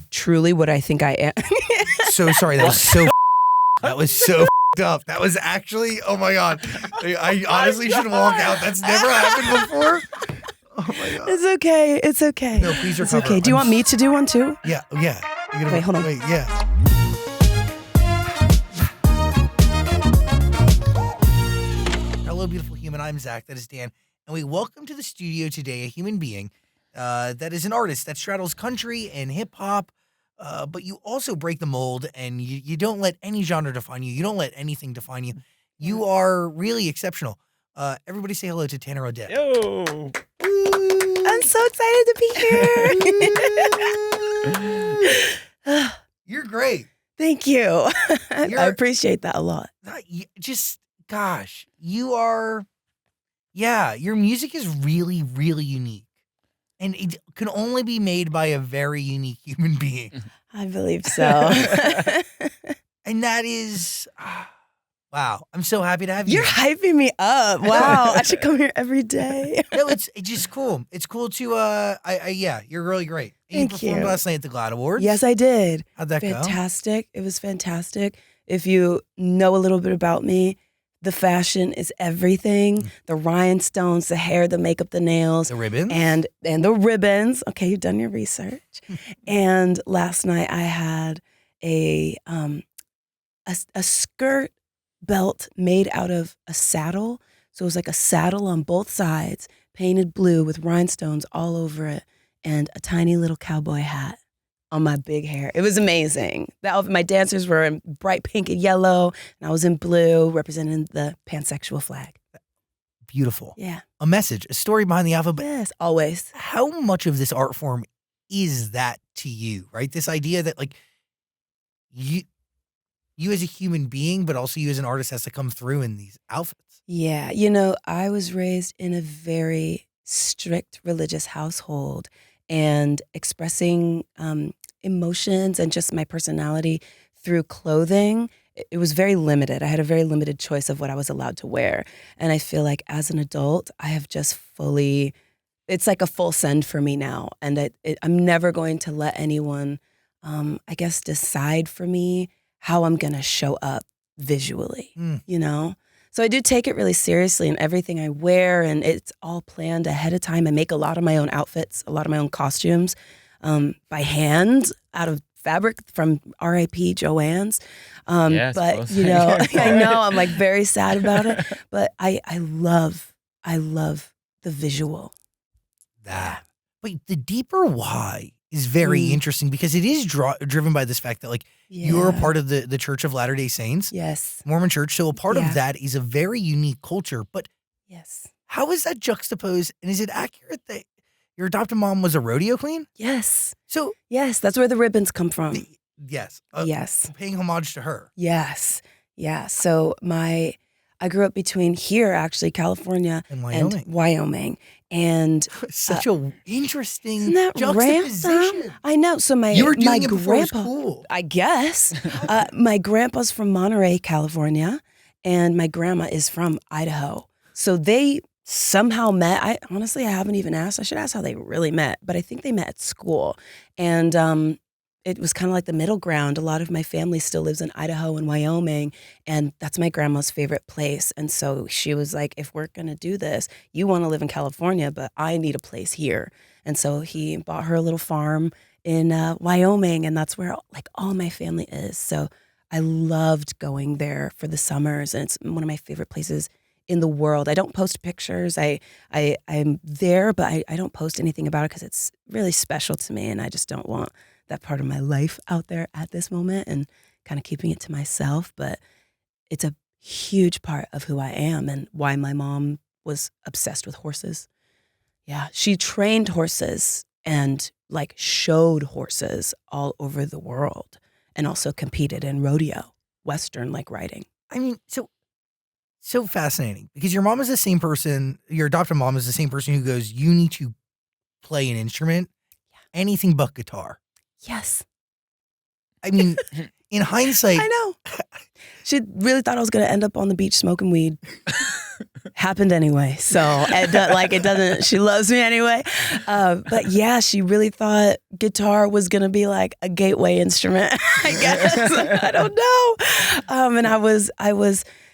truly what I think I am. So sorry. That was so that was so up. That was actually, oh my God. I honestly should walk out. That's never happened before. Oh my God. It's okay. It's okay. No, please recover. It's okay. Do you want me to do one too? Yeah. Yeah. Wait, hold on. Wait, yeah. Hello, beautiful human. I'm Zach. That is Dan. And we welcome to the studio today a human being that is an artist that straddles country and hip hop. But you also break the mold and you don't let any genre define you. You don't let anything define you. You are really exceptional. Everybody say hello to Tanner Odell. Yo. I'm so excited to be here. You're great. Thank you. I appreciate that a lot. Gosh, you are, your music is really, really unique. And it can only be made by a very unique human being. I believe so. And that is, wow. I'm so happy to have you. You're hyping me up. Wow. I should come here every day. No, it's just cool. It's cool to, you're really great. And Thank you performed you. last night at the GLAAD Awards. Yes, I did. How'd that go? Fantastic. It was fantastic. If you know a little bit about me, the fashion is everything. The rhinestones, the hair, the makeup, the nails. The ribbons? And the ribbons. Okay, you've done your research. And last night I had a skirt belt made out of a saddle. So it was like a saddle on both sides, painted blue with rhinestones all over it, and a tiny little cowboy hat on my big hair. It was amazing. My dancers were in bright pink and yellow, and I was in blue, representing the pansexual flag. Beautiful. Yeah. A message, a story behind the alphabet. Yes, always. How much of this art form is that to you, right? This idea that like you as a human being, but also you as an artist has to come through in these outfits. Yeah. I was raised in a very strict religious household, and expressing emotions and just my personality through clothing, it was very limited. I had a very limited choice of what I was allowed to wear. And I feel like as an adult, I have just it's like a full send for me now. And I'm never going to let anyone, decide for me how I'm going to show up visually, So I do take it really seriously in everything I wear, and it's all planned ahead of time. I make a lot of my own outfits, a lot of my own costumes by hand out of fabric from R.I.P. Joann's. Yes, but, close. I know I'm like very sad about it, but I love the visual. That. But the deeper why is very interesting because it is driven by this fact that like you're a part of the Church of Latter-day Saints. Yes. Mormon church. So a part of that is a very unique culture. But yes, how is that juxtaposed? And is it accurate that your adopted mom was a rodeo queen? Yes. So yes, that's where the ribbons come from. Yes. Yes. Paying homage to her. Yes. Yeah. So I grew up between here, actually, California And Wyoming. And such a interesting isn't that juxtaposition. random? I know. So you were doing my it before it was grandpa, cool. I guess, my grandpa's from Monterey, California, and my grandma is from Idaho. So they somehow met. I haven't even asked. I should ask how they really met, but I think they met at school. And it was kind of like the middle ground. A lot of my family still lives in Idaho and Wyoming, and that's my grandma's favorite place. And so she was like, if we're going to do this, you want to live in California, but I need a place here. And so he bought her a little farm in Wyoming, and that's where like all my family is. So I loved going there for the summers, and it's one of my favorite places in the world. I don't post pictures. I'm there, but I don't post anything about it because it's really special to me, and I just don't want that part of my life out there at this moment and kind of keeping it to myself. But it's a huge part of who I am and why my mom was obsessed with horses. Yeah, she trained horses and like showed horses all over the world and also competed in rodeo, Western like riding. I mean, so fascinating because your mom is the same person, your adopted mom is the same person who goes, you need to play an instrument, anything but guitar. Yes. I mean, in hindsight. I know. She really thought I was going to end up on the beach smoking weed. happened anyway. So it doesn't, she loves me anyway. But yeah, she really thought guitar was going to be like a gateway instrument, I guess. I don't know. And I was,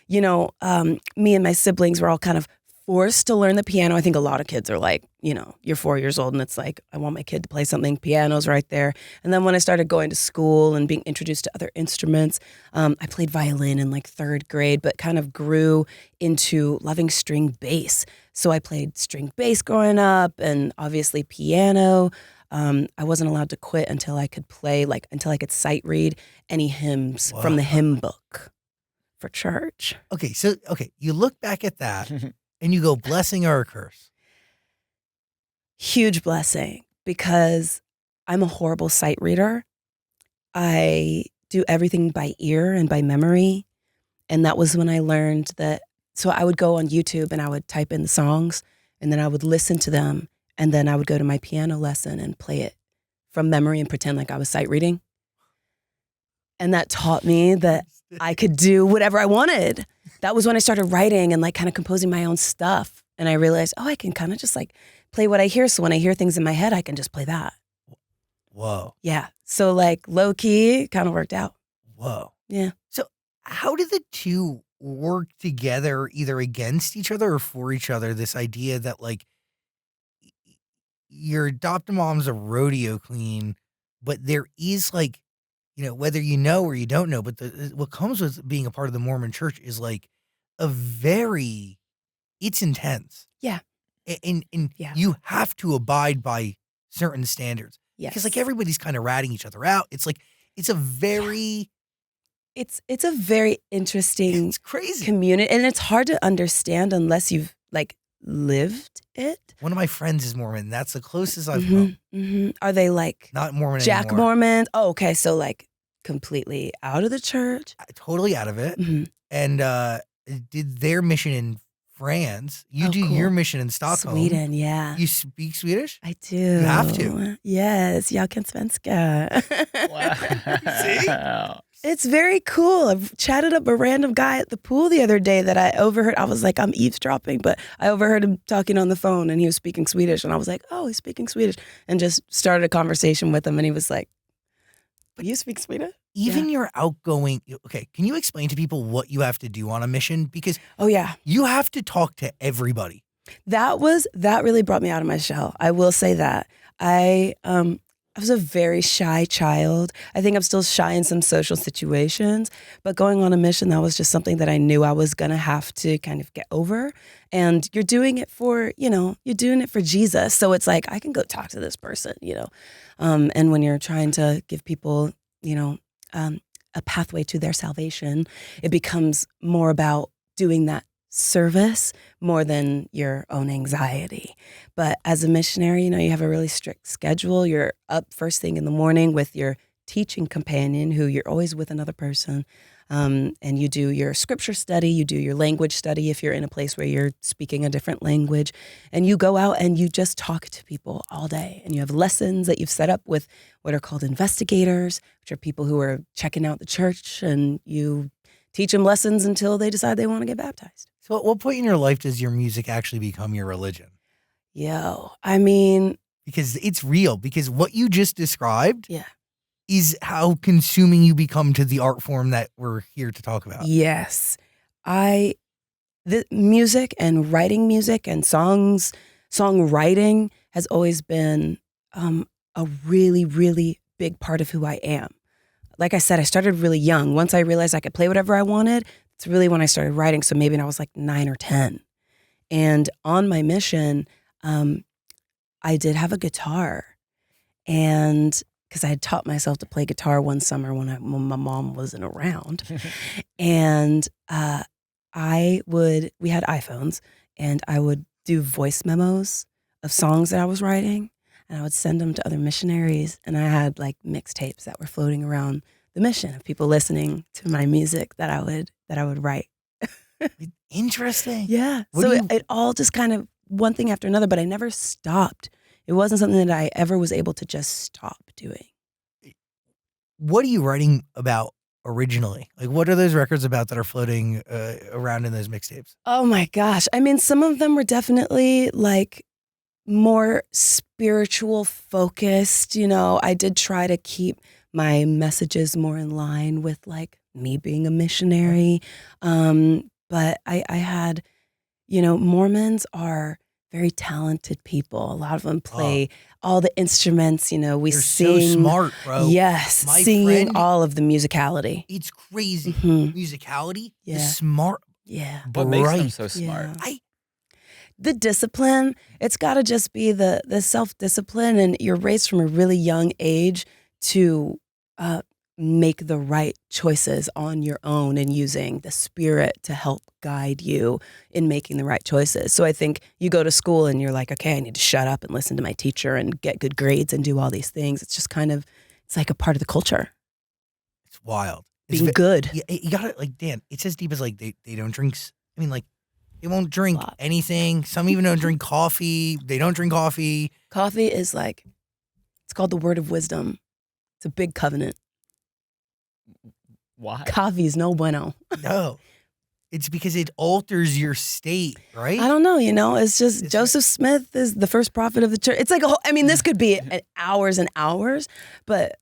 me and my siblings were all kind of forced to learn the piano. I think a lot of kids are like, you're 4 years old and it's like, I want my kid to play something. Piano's right there. And then when I started going to school and being introduced to other instruments, I played violin in like 3rd grade, but kind of grew into loving string bass. So I played string bass growing up and obviously piano. I wasn't allowed to quit until I could until I could sight read any hymns from the hymn book for church. Okay, so you look back at that and you go, blessing or a curse? Huge blessing, because I'm a horrible sight reader. I do everything by ear and by memory. And that was when I learned that. So I would go on YouTube and I would type in the songs and then I would listen to them. And then I would go to my piano lesson and play it from memory and pretend like I was sight reading. And that taught me that I could do whatever I wanted. That was when I started writing and like kind of composing my own stuff. And I realized, I can kind of just like play what I hear. So when I hear things in my head, I can just play that. Whoa. Yeah. So like low key kind of worked out. Whoa. Yeah. So how did the two work together, either against each other or for each other? This idea that like your adopted mom's a rodeo queen, but there is like, whether you know or you don't know, but what comes with being a part of the Mormon church is like it's intense. Yeah. And you have to abide by certain standards. Yes. Because like everybody's kind of ratting each other out. It's like, it's a very... It's a very interesting it's crazy community. And it's hard to understand unless you've like lived it. One of my friends is Mormon. That's the closest I've come. Mm-hmm. Are they like... Not Mormon Jack anymore. Mormons? Oh, okay. So like completely out of the church? Totally out of it. Mm-hmm. And did their mission in France. You do cool. your mission in Stockholm. Sweden, yeah. You speak Swedish? I do. You have to. Yes, jag kan svenska. See? It's very cool. I've chatted up a random guy at the pool the other day that I overheard. I was like, I'm eavesdropping, but I overheard him talking on the phone and he was speaking Swedish. And I was like, oh, he's speaking Swedish. And just started a conversation with him. And he was like, but you speak Swedish? Even your outgoing, okay, can you explain to people what you have to do on a mission? Because you have to talk to everybody. That really brought me out of my shell. I will say that. I was a very shy child. I think I'm still shy in some social situations, but going on a mission, that was just something that I knew I was going to have to kind of get over. And you're doing it for, you're doing it for Jesus. So it's like, I can go talk to this person, and when you're trying to give people, a pathway to their salvation, it becomes more about doing that service more than your own anxiety. But as a missionary, you have a really strict schedule. You're up first thing in the morning with your teaching companion, who you're always with another person. And you do your scripture study, you do your language study if you're in a place where you're speaking a different language. And you go out and you just talk to people all day. And you have lessons that you've set up with what are called investigators, which are people who are checking out the church, and you teach them lessons until they decide they want to get baptized. So at what point in your life does your music actually become your religion? Because it's real. Because what you just described is how consuming you become to the art form that we're here to talk about. Yes. The music and writing music and songwriting has always been a really, really big part of who I am. Like I said, I started really young. Once I realized I could play whatever I wanted, it's really when I started writing. So maybe when I was like 9 or 10. And on my mission, I did have a guitar. And because I had taught myself to play guitar one summer when my mom wasn't around. And we had iPhones, and I would do voice memos of songs that I was writing, and I would send them to other missionaries. And I had like mixtapes that were floating around the mission of people listening to my music that I would write. Interesting. Yeah. It all just kind of one thing after another, but I never stopped. It wasn't something that I ever was able to just stop doing. What are you writing about originally? Like, what are those records about that are floating around in those mixtapes? Oh my gosh. I mean, some of them were definitely like more spiritual focused. You know, I did try to keep my messages more in line with like me being a missionary. But I had, you know, Mormons are very talented people. A lot of them play all the instruments, you know, we They're sing. so smart, bro. Yes, My singing friend- all of the musicality. It's crazy. Mhm. Musicality, Yeah. the smart, Yeah. What makes them bright. so smart? Yeah. The discipline, it's got to just be the self-discipline, and you're raised from a really young age to make the right choices on your own and using the spirit to help guide you in making the right choices. So I think you go to school and you're like, okay, I need to shut up and listen to my teacher and get good grades and do all these things. It's just kind of, it's like a part of the culture. It's wild. Being good. Yeah, you gotta, like, Dan, it's as deep as like they don't drink. I mean, like, they won't drink anything. Some even don't drink coffee. They don't drink coffee. Coffee is like, it's called the word of wisdom. It's a big covenant. Why? Coffee is no bueno. No, it's because it alters your state, right? I don't know, you know, it's just It's Joseph Smith is the first prophet of the church. It's like, I mean, this could be hours and hours, but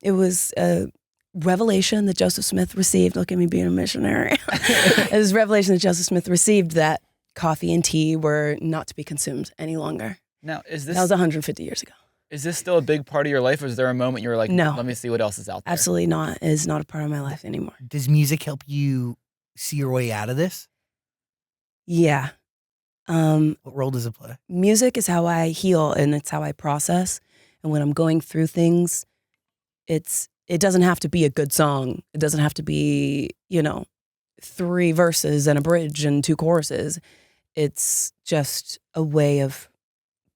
it was a revelation that Joseph Smith received. Look at me being a missionary. It was a revelation that Joseph Smith received that coffee and tea were not to be consumed any longer. Now, That was 150 years ago. is this still a big part of your life, or is there a moment you were like, No. let me see what else is out there? Absolutely not. It is not a part of my life anymore. Does music help you see your way out of this? Yeah. What role does it play? Music is how I heal, and it's how I process. And when I'm going through things, it doesn't have to be a good song. It doesn't have to be, you know, 3 verses and a bridge and 2 choruses. It's just a way of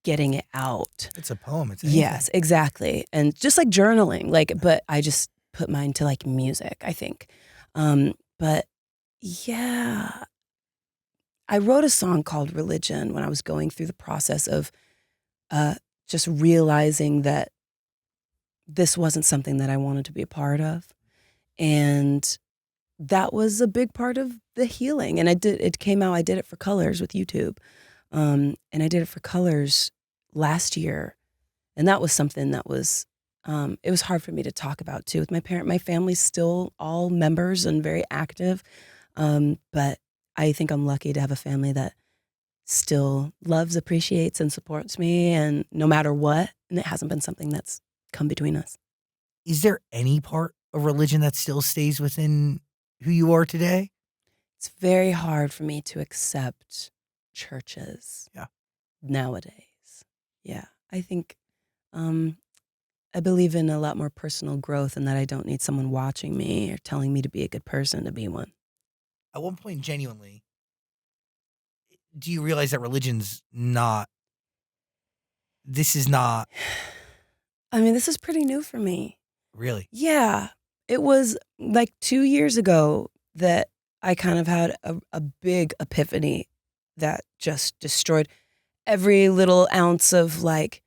getting it out. It's a poem. It's anything. Yes, exactly. And just like journaling, like, but I just put mine to like music, I think. But yeah, I wrote a song called Religion when I was going through the process of just realizing that this wasn't something that I wanted to be a part of. And that was a big part of the healing. And I did it for Colors with YouTube. And I did it for Colors last year. And that was something that was, it was hard for me to talk about too. With my family's still all members and very active. But I think I'm lucky to have a family that still loves, appreciates, and supports me, and no matter what. And it hasn't been something that's come between us. Is there any part of religion that still stays within who you are today? It's very hard for me to accept churches nowadays. Yeah, I think I believe in a lot more personal growth, and that I don't need someone watching me or telling me to be a good person to be one. At one point, genuinely, do you realize that religion's not, this is not I mean, this is pretty new for me. really? Yeah, it was like 2 years ago that I kind of had a big epiphany that just destroyed every little ounce of like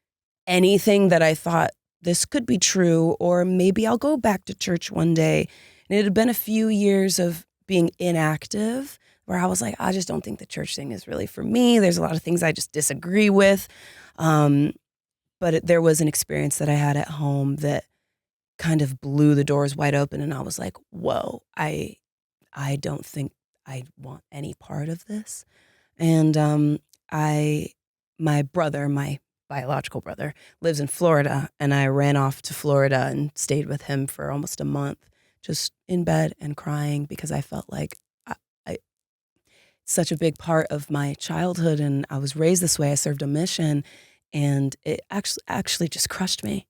anything that I thought this could be true, or maybe I'll go back to church one day. And it had been a few years of being inactive where I was like, I just don't think the church thing is really for me. There's a lot of things I just disagree with. But there was an experience that I had at home that kind of blew the doors wide open. And I was like, whoa, I don't think I want any part of this. And my brother, my biological brother, lives in Florida. And I ran off to Florida and stayed with him for almost a month, just in bed and crying because I felt like such a big part of my childhood, and I was raised this way. I served a mission, and it actually just crushed me.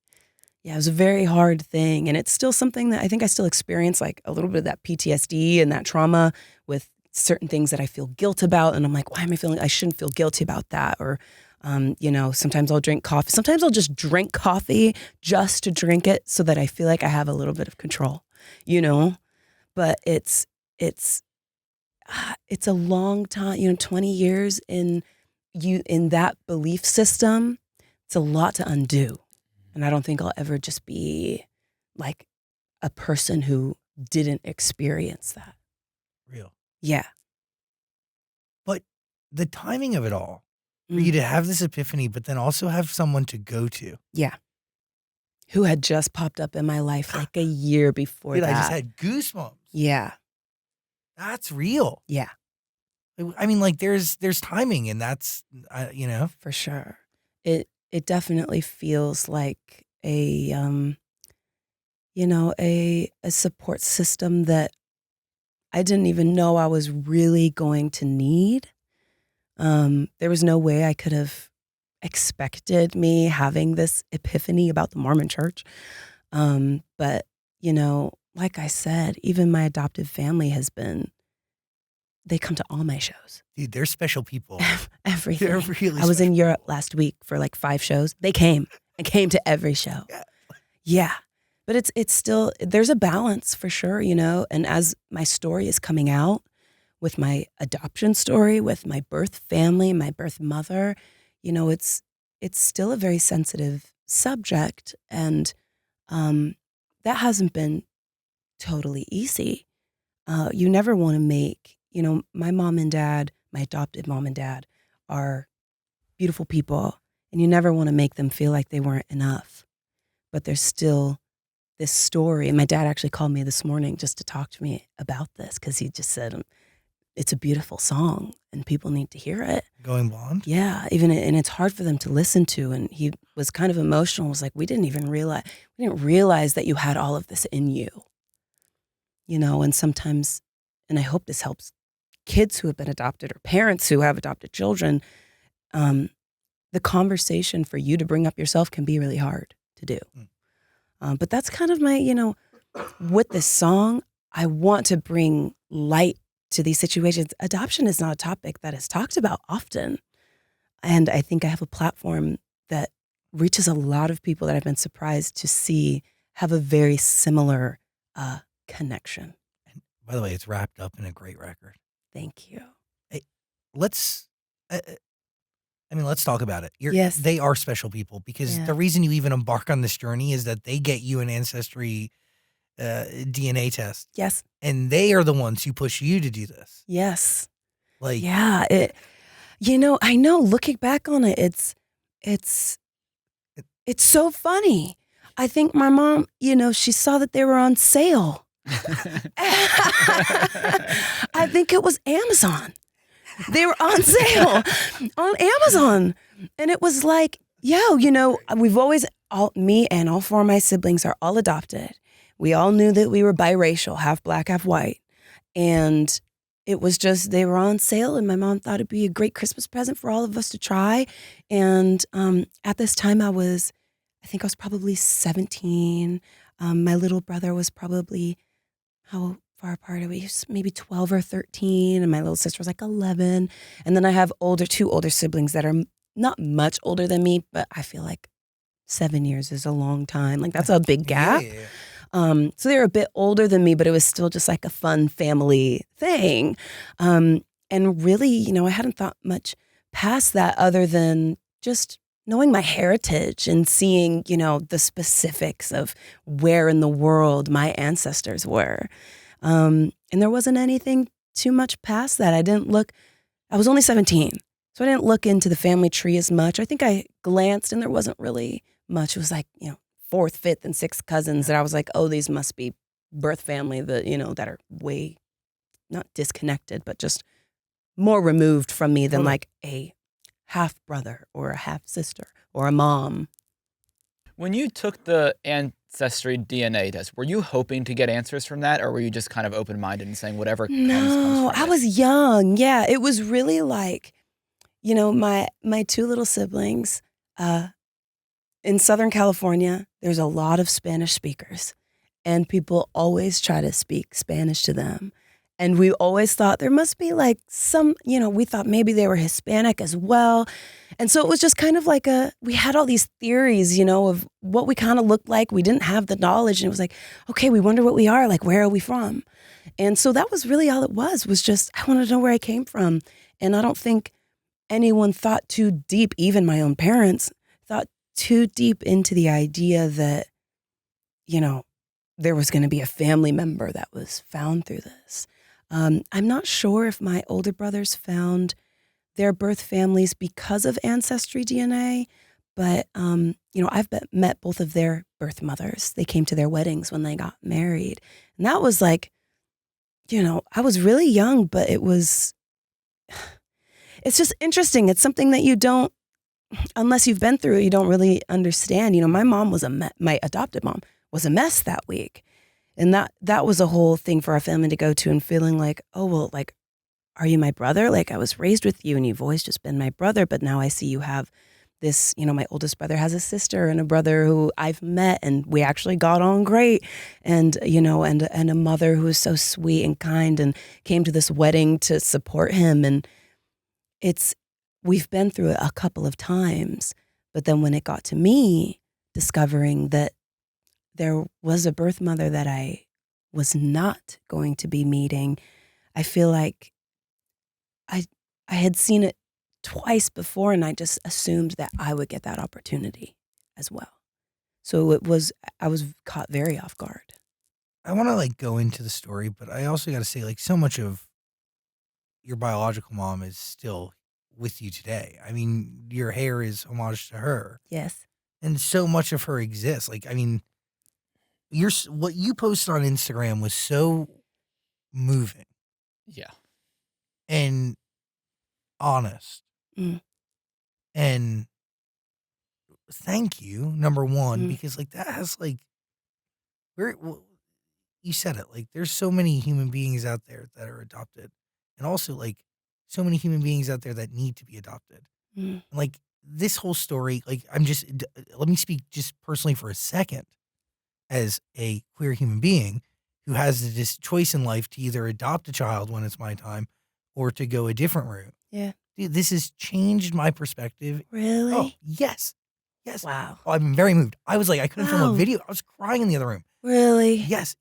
Yeah, it was a very hard thing, and it's still something that I think I still experience, like a little bit of that PTSD and that trauma with certain things that I feel guilt about, and I'm like, why am I feeling I shouldn't feel guilty about that? Or you know, sometimes I'll drink coffee. Sometimes I'll just drink coffee just to drink it so that I feel like I have a little bit of control, you know? But it's a long time, you know, 20 years in that belief system. It's a lot to undo. And I don't think I'll ever just be like a person who didn't experience that. Real. Yeah. But the timing of it all, for you to have this epiphany, but then also have someone to go to. Yeah. Who had just popped up in my life like a year before Dude, that. I just had goosebumps. Yeah. That's real. Yeah. I mean, like there's timing, and that's you know, For sure. It definitely feels like a a support system that I didn't even know I was really going to need. There was no way I could have expected me having this epiphany about the Mormon church. But, like I said, even my adoptive family they come to all my shows. dude, they're special people. Everything. They're really I was in special Europe people. last week for like 5 shows. They came to every show. Yeah. Yeah. But it's still, there's a balance for sure, and as my story is coming out with my adoption story, with my birth family, my birth mother, it's still a very sensitive subject. And that hasn't been totally easy. You never want to make, my mom and dad, my adopted mom and dad are beautiful people, and you never want to make them feel like they weren't enough. But there's still this story. And my dad actually called me this morning just to talk to me about this because he just said, it's a beautiful song and people need to hear it. Going blonde? Yeah, and it's hard for them to listen to. And he was kind of emotional, was like, we didn't realize that you had all of this in you. And sometimes, and I hope this helps kids who have been adopted or parents who have adopted children, the conversation for you to bring up yourself can be really hard to do. But that's kind of my, with this song, I want to bring light to these situations. Adoption is not a topic that is talked about often. And I think I have a platform that reaches a lot of people that I've been surprised to see have a very similar connection. And by the way, it's wrapped up in a great record. Thank you. Hey, let's talk about it. Yes. They are special people because the reason you even embark on this journey is that they get you an ancestry DNA test. Yes. And they are the ones who push you to do this. Yes. Like, yeah, I know looking back on it, it's so funny. I think my mom, she saw that they were on sale. I think it was Amazon. They were on sale on Amazon. And it was like, we've always, me and all 4 of my siblings are all adopted. We all knew that we were biracial, half black, half white. And it was just, they were on sale and my mom thought it'd be a great Christmas present for all of us to try. And at this time I think I was probably 17. My little brother was probably, how far apart are we? Maybe 12 or 13. And my little sister was like 11. And then I have 2 older siblings that are not much older than me, but I feel like 7 years is a long time. Like that's a big gap. Yeah. So they were a bit older than me, but it was still just like a fun family thing. And really, I hadn't thought much past that other than just knowing my heritage and seeing, the specifics of where in the world my ancestors were. And there wasn't anything too much past that. I was only 17, so I didn't look into the family tree as much. I think I glanced and there wasn't really much. It was like, 4th, 5th, and 6th cousins that I was like, oh, these must be birth family that, that are way, not disconnected, but just more removed from me than like a half brother or a half sister or a mom. When you took the ancestry DNA test, were you hoping to get answers from that, or were you just kind of open-minded and saying whatever comes from I it? was young. Yeah, it was really like, my 2 little siblings, in Southern California, there's a lot of Spanish speakers, and people always try to speak Spanish to them. And we always thought there must be like some, we thought maybe they were Hispanic as well. And so it was just kind of like we had all these theories, of what we kind of looked like. We didn't have the knowledge. And it was like, okay, we wonder what we are, like, where are we from? And so that was really all it was just, I wanted to know where I came from. And I don't think anyone thought too deep, even my own parents thought too deep into the idea that, there was going to be a family member that was found through this. I'm not sure if my older brothers found their birth families because of ancestry DNA, but I've met both of their birth mothers. They came to their weddings when they got married, and that was like, I was really young, but it's just interesting. It's something that you don't, unless you've been through it, you don't really understand. My mom my adopted mom was a mess that week. And that was a whole thing for our family to go to, and feeling like, oh, well, like, are you my brother? Like, I was raised with you and you've always just been my brother, but now I see you have this, my oldest brother has a sister and a brother who I've met and we actually got on great. And, and a mother who was so sweet and kind and came to this wedding to support him. And we've been through it a couple of times, but then when it got to me, discovering that there was a birth mother that I was not going to be meeting, I feel like I had seen it twice before, and I just assumed that I would get that opportunity as well. So I was caught very off guard. I want to go into the story, but I also got to say, so much of your biological mom is still with you today. I mean, your hair is homage to her. Yes. And so much of her exists. What you posted on Instagram was so moving. Yeah. And honest. Mm. And thank you, number one, because that has you said it, there's so many human beings out there that are adopted, and also so many human beings out there that need to be adopted. Mm. And this whole story, let me speak just personally for a second as a queer human being who has this choice in life to either adopt a child when it's my time or to go a different route. Yeah. Dude, this has changed my perspective. Really? Oh, yes. Yes. Wow. Oh, I've been very moved. I was I couldn't film a video. I was crying in the other room. Really? Yes.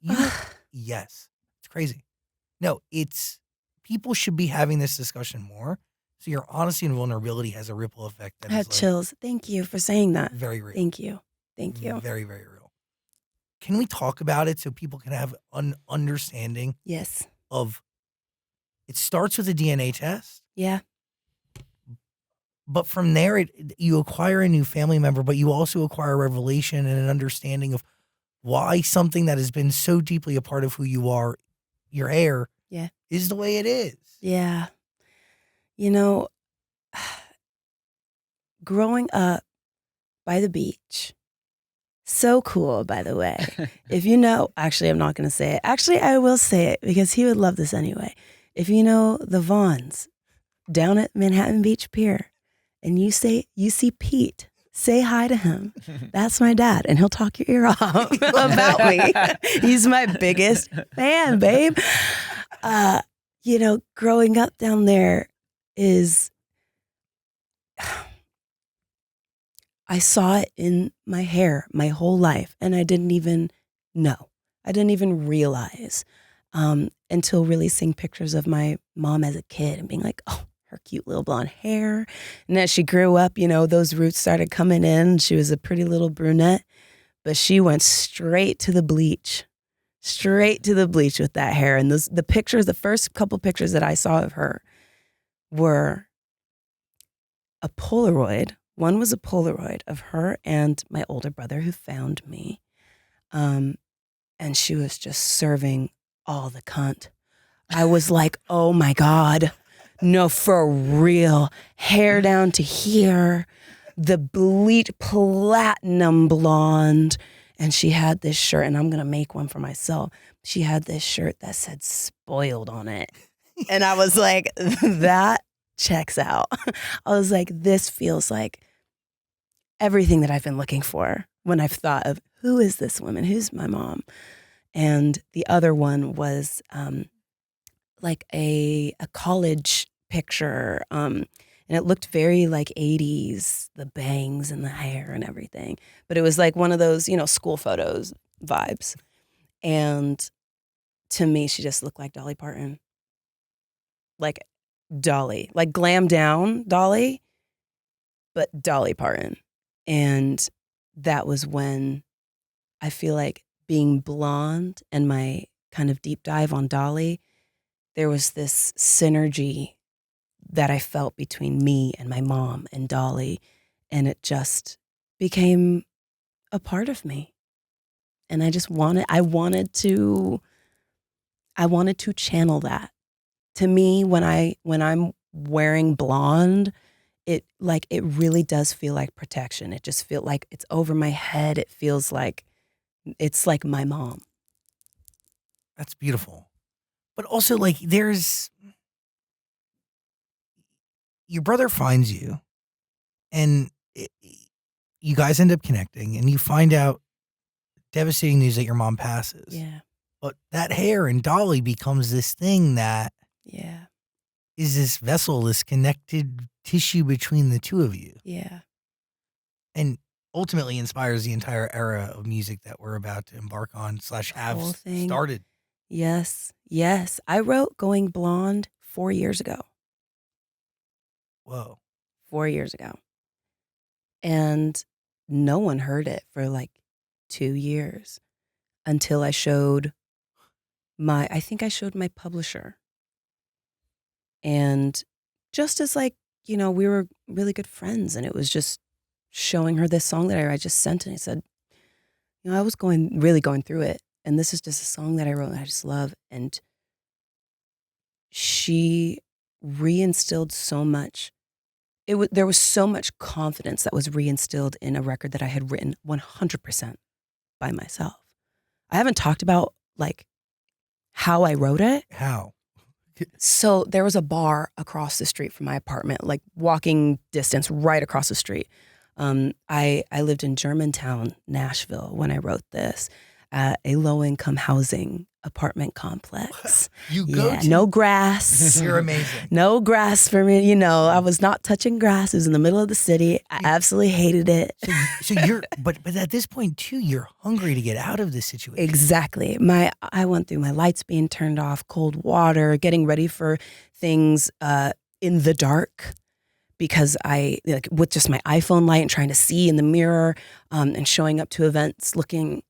Yes. It's crazy. No, people should be having this discussion more. So your honesty and vulnerability has a ripple effect. I had chills. Thank you for saying that. Very real. Thank you. Thank you. Very, very real. Can we talk about it so people can have an understanding? Yes. Of it starts with a DNA test. Yeah. But from there, you acquire a new family member, but you also acquire a revelation and an understanding of why something that has been so deeply a part of who you are, your hair, is the way it is. Yeah. Growing up by the beach, so cool, by the way. If actually, I'm not going to say it. Actually, I will say it because he would love this anyway. If you know the Vaughns down at Manhattan Beach Pier, and you see Pete, say hi to him. That's my dad, and he'll talk your ear off about me. He's my biggest fan, babe. Growing up down there I saw it in my hair my whole life, and I didn't even know. I didn't even realize until really seeing pictures of my mom as a kid and being like, oh, her cute little blonde hair. And as she grew up, those roots started coming in. She was a pretty little brunette, but she went straight to the bleach with that hair. And the first couple pictures that I saw of her were a Polaroid. One was a Polaroid of her and my older brother who found me. And she was just serving all the cunt. I was like, oh my God. No, for real. Hair down to here, the bleach platinum blonde. And she had this shirt, and I'm going to make one for myself. She had this shirt that said spoiled on it. And I was like, that checks out. I was like, this feels like everything that I've been looking for when I've thought of who is this woman? Who's my mom? And the other one was a college picture, and it looked very 80s, the bangs and the hair and everything. But it was one of those, school photos vibes. And to me, she just looked like Dolly Parton. Dolly, glam down Dolly, but Dolly Parton. And that was when I feel like being blonde and my kind of deep dive on Dolly, there was this synergy that I felt between me and my mom and Dolly, and it just became a part of me. And I wanted to channel that. To me, when I'm wearing blonde, it really does feel like protection. It just feels like it's over my head. It feels like it's like my mom. That's beautiful. But also, like, there's your brother finds you, and you guys end up connecting, and you find out devastating news that your mom passes. Yeah. But that hair and Dolly becomes this thing that Yeah. is this vessel, this connected tissue between the two of you. Yeah. And ultimately inspires the entire era of music that we're about to embark on / have whole thing. started. Yes. Yes. I wrote Going Blonde 4 years ago. Whoa. 4 years ago. And no one heard it for like 2 years until I showed my publisher. And just as like, we were really good friends, and it was just showing her this song that I just sent, and I said, I was really going through it, and this is just a song that I wrote and I just love. And she reinstilled so much. There was so much confidence that was reinstilled in a record that I had written 100% by myself. I haven't talked about like how I wrote it. How? So there was a bar across the street from my apartment, like walking distance right across the street. I lived in Germantown, Nashville, when I wrote this, at a low-income housing apartment complex. No grass. You're amazing. No grass for me. I was not touching grass. It was in the middle of the city. I absolutely hated it. So but at this point too, you're hungry to get out of this situation. Exactly. I went through my lights being turned off, cold water, getting ready for things in the dark, because with just my iPhone light and trying to see in the mirror, and showing up to events looking,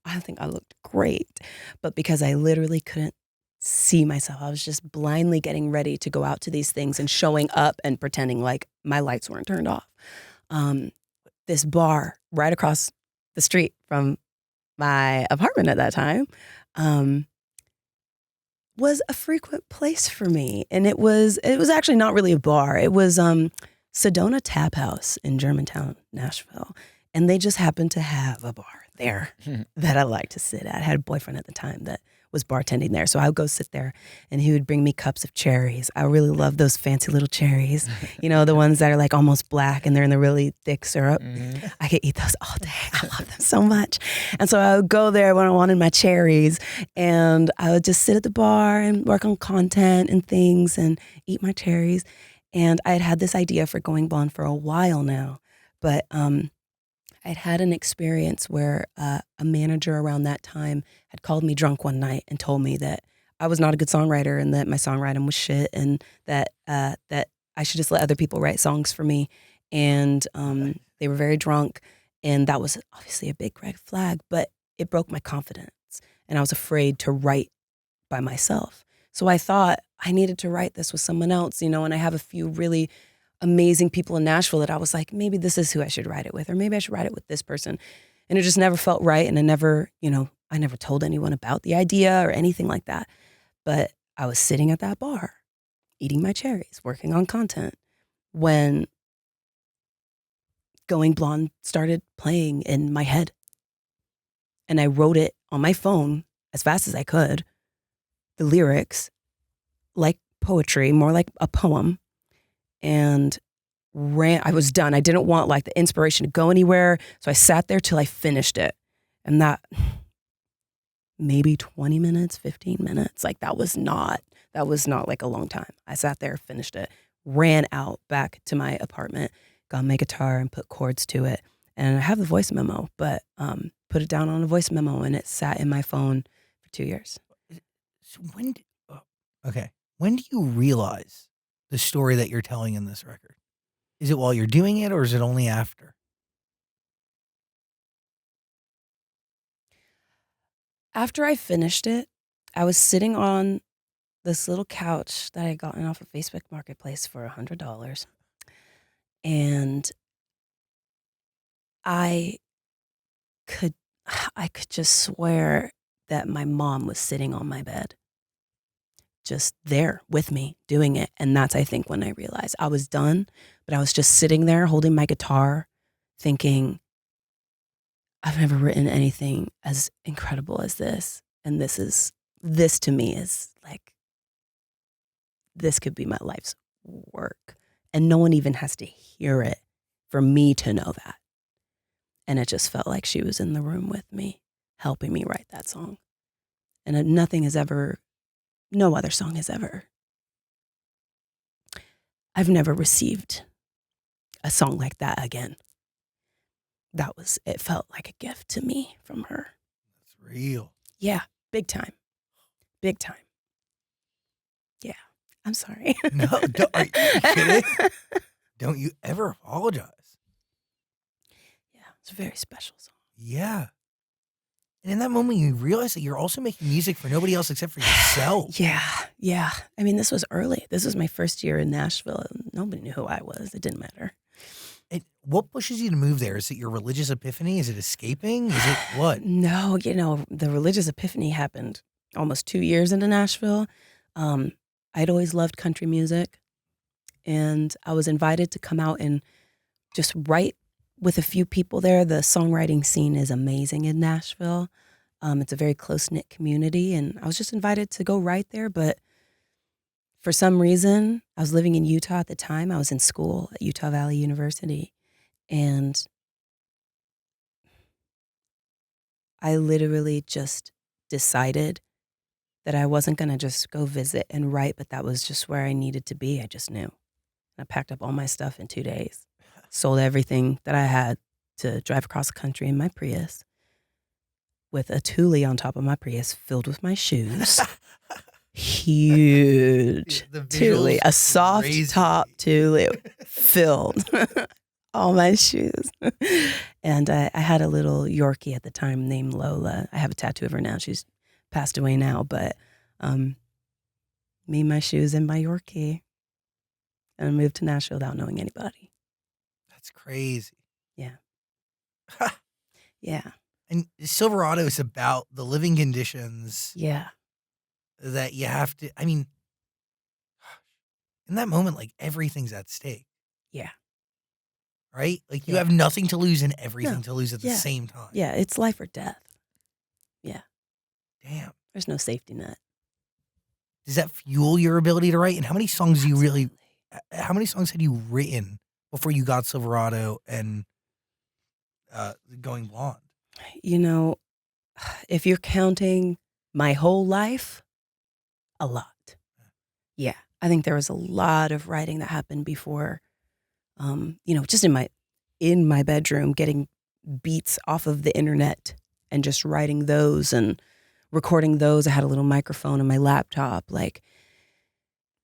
I think I looked great, but because I literally couldn't see myself, I was just blindly getting ready to go out to these things and showing up and pretending like my lights weren't turned off. This bar right across the street from my apartment at that time was a frequent place for me. And it was actually not really a bar. It was Sedona Tap House in Germantown, Nashville. And they just happened to have a bar there that I liked to sit at. I had a boyfriend at the time that was bartending there. So I would go sit there, and he would bring me cups of cherries. I really love those fancy little cherries. The ones that are like almost black and they're in the really thick syrup. Mm-hmm. I could eat those all day. I love them so much. And so I would go there when I wanted my cherries, and I would just sit at the bar and work on content and things and eat my cherries. And I had this idea for Going Blonde for a while now, but I'd had an experience where a manager around that time had called me drunk one night and told me that I was not a good songwriter and that my songwriting was shit, and that I should just let other people write songs for me. And they were very drunk, and that was obviously a big red flag, but it broke my confidence, and I was afraid to write by myself. So I thought I needed to write this with someone else, and I have a few really amazing people in Nashville that I was like, maybe this is who I should write it with, or maybe I should write it with this person. And it just never felt right. And I never told anyone about the idea or anything like that. But I was sitting at that bar, eating my cherries, working on content, when Going Blonde started playing in my head. And I wrote it on my phone as fast as I could, the lyrics, like poetry, more like a poem. And I was done. I didn't want like the inspiration to go anywhere. So I sat there till I finished it. And that maybe 20 minutes, 15 minutes, like that was not like a long time. I sat there, finished it, ran out back to my apartment, got my guitar and put chords to it. And I have the voice memo, but put it down on a voice memo, and it sat in my phone for 2 years. So when do you realize the story that you're telling in this record? Is it while you're doing it, or is it only after? After I finished it, I was sitting on this little couch that I had gotten off of Facebook Marketplace for $100. And I could I could just swear that my mom was sitting on my bed, just there with me doing it. And that's, I think, when I realized I was done, but I was just sitting there holding my guitar thinking, I've never written anything as incredible as this. And this to me is like, this could be my life's work. And no one even has to hear it for me to know that. And it just felt like she was in the room with me, helping me write that song. And no other song has ever. I've never received a song like that again. It felt like a gift to me from her. That's real. Yeah, big time. Big time. Yeah, I'm sorry. No, are you kidding? Don't you ever apologize. Yeah, it's a very special song. Yeah. And in that moment, you realize that you're also making music for nobody else except for yourself. Yeah. I mean, this was early. This was my first year in Nashville. Nobody knew who I was. It didn't matter. And what pushes you to move there? Is it your religious epiphany? Is it escaping? Is it what? No, the religious epiphany happened almost 2 years into Nashville. I'd always loved country music, and I was invited to come out and just write with a few people there. The songwriting scene is amazing in Nashville. It's a very close-knit community, and I was just invited to go write there, but for some reason, I was living in Utah at the time. I was in school at Utah Valley University, and I literally just decided that I wasn't going to just go visit and write, but that was just where I needed to be. I just knew. And I packed up all my stuff in 2 days, sold everything that I had to drive across the country in my Prius with a Thule on top of my Prius filled with my shoes. Huge Thule, a soft top Thule filled all my shoes. And I had a little Yorkie at the time named Lola. I have a tattoo of her now. She's passed away now, but me, my shoes, and my Yorkie. And I moved to Nashville without knowing anybody. That's crazy. Yeah. Yeah. And Silverado is about the living conditions. Yeah. That you have to, I mean, in that moment, like everything's at stake. Yeah. Right? Like you have nothing to lose and everything to lose at the Yeah. same time. Yeah, it's life or death. Yeah. Damn. There's no safety net. Does that fuel your ability to write? And how many songs do you really, how many songs had you written before you got Silverado and Going Blonde? You know, if you're counting my whole life, a lot. Yeah. I think there was a lot of writing that happened before, just in my bedroom, getting beats off of the internet and just writing those and recording those. I had a little microphone on my laptop. Like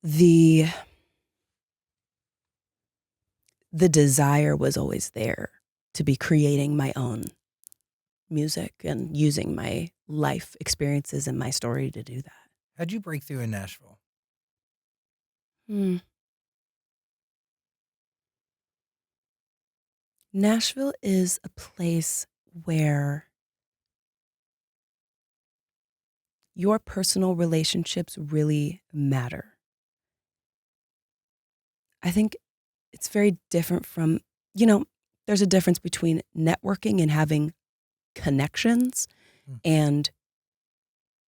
the desire was always there to be creating my own music and using my life experiences and my story to do that. How'd you break through in Nashville? Nashville is a place where your personal relationships really matter. I think it's very different from, there's a difference between networking and having connections and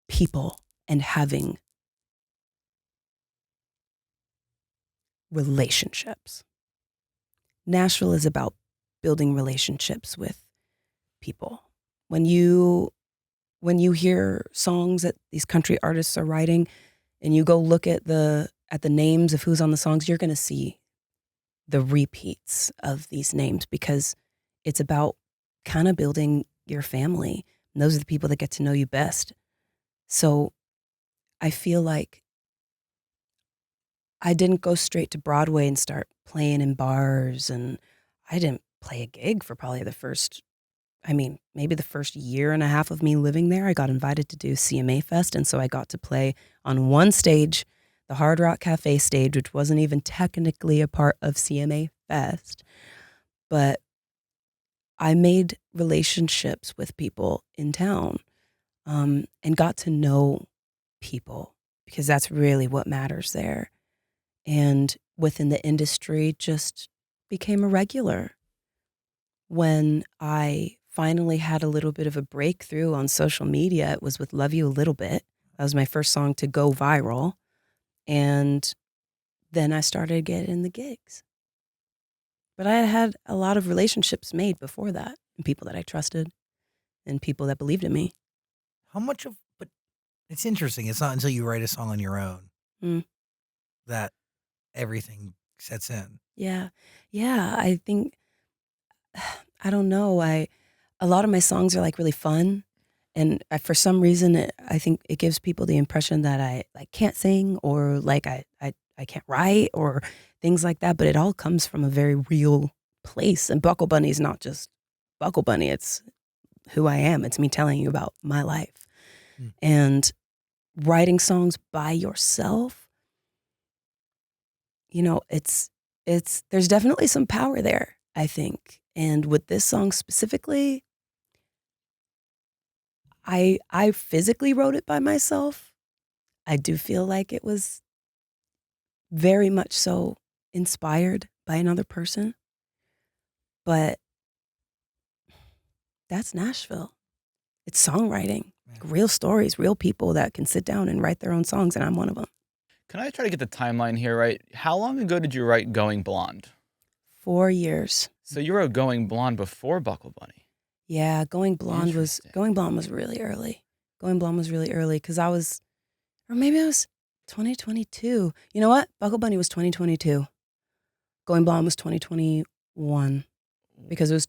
people and having relationships. Nashville is about building relationships with people. When you hear songs that these country artists are writing and you go look at the names of who's on the songs, you're going to see the repeats of these names because it's about kind of building your family. And those are the people that get to know you best. So I feel like I didn't go straight to Broadway and start playing in bars, and I didn't play a gig for probably the first I mean, maybe the first year and a half of me living there, I got invited to do CMA Fest. And so I got to play on one stage, the Hard Rock Cafe stage, which wasn't even technically a part of CMA Fest. But I made relationships with people in town, and got to know people, because that's really what matters there. And within the industry, just became a regular. When I finally had a little bit of a breakthrough on social media, it was with Love You a Little Bit. That was my first song to go viral. And then I started getting the gigs. But I had a lot of relationships made before that, and people that I trusted and people that believed in me. But it's interesting. It's not until you write a song on your own that everything sets in. Yeah. Yeah. I think, I don't know. A lot of my songs are like really fun. And for some reason, I think it gives people the impression that I like can't sing, or like I can't write, or things like that. But it all comes from a very real place. And Buckle Bunny is not just Buckle Bunny. It's who I am. It's me telling you about my life. And writing songs by yourself, there's definitely some power there, I think. And with this song specifically, I physically wrote it by myself. I do feel like it was very much so inspired by another person. But that's Nashville. It's songwriting. Real stories, real people that can sit down and write their own songs, and I'm one of them. Can I try to get the timeline here right? How long ago did you write Going Blonde? 4 years. So you wrote Going Blonde before Buckle Bunny. Yeah, Going Blonde was really early. Going Blonde was really early because or maybe I was 2022. You know what? Buckle Bunny was 2022. Going Blonde was 2021 because it was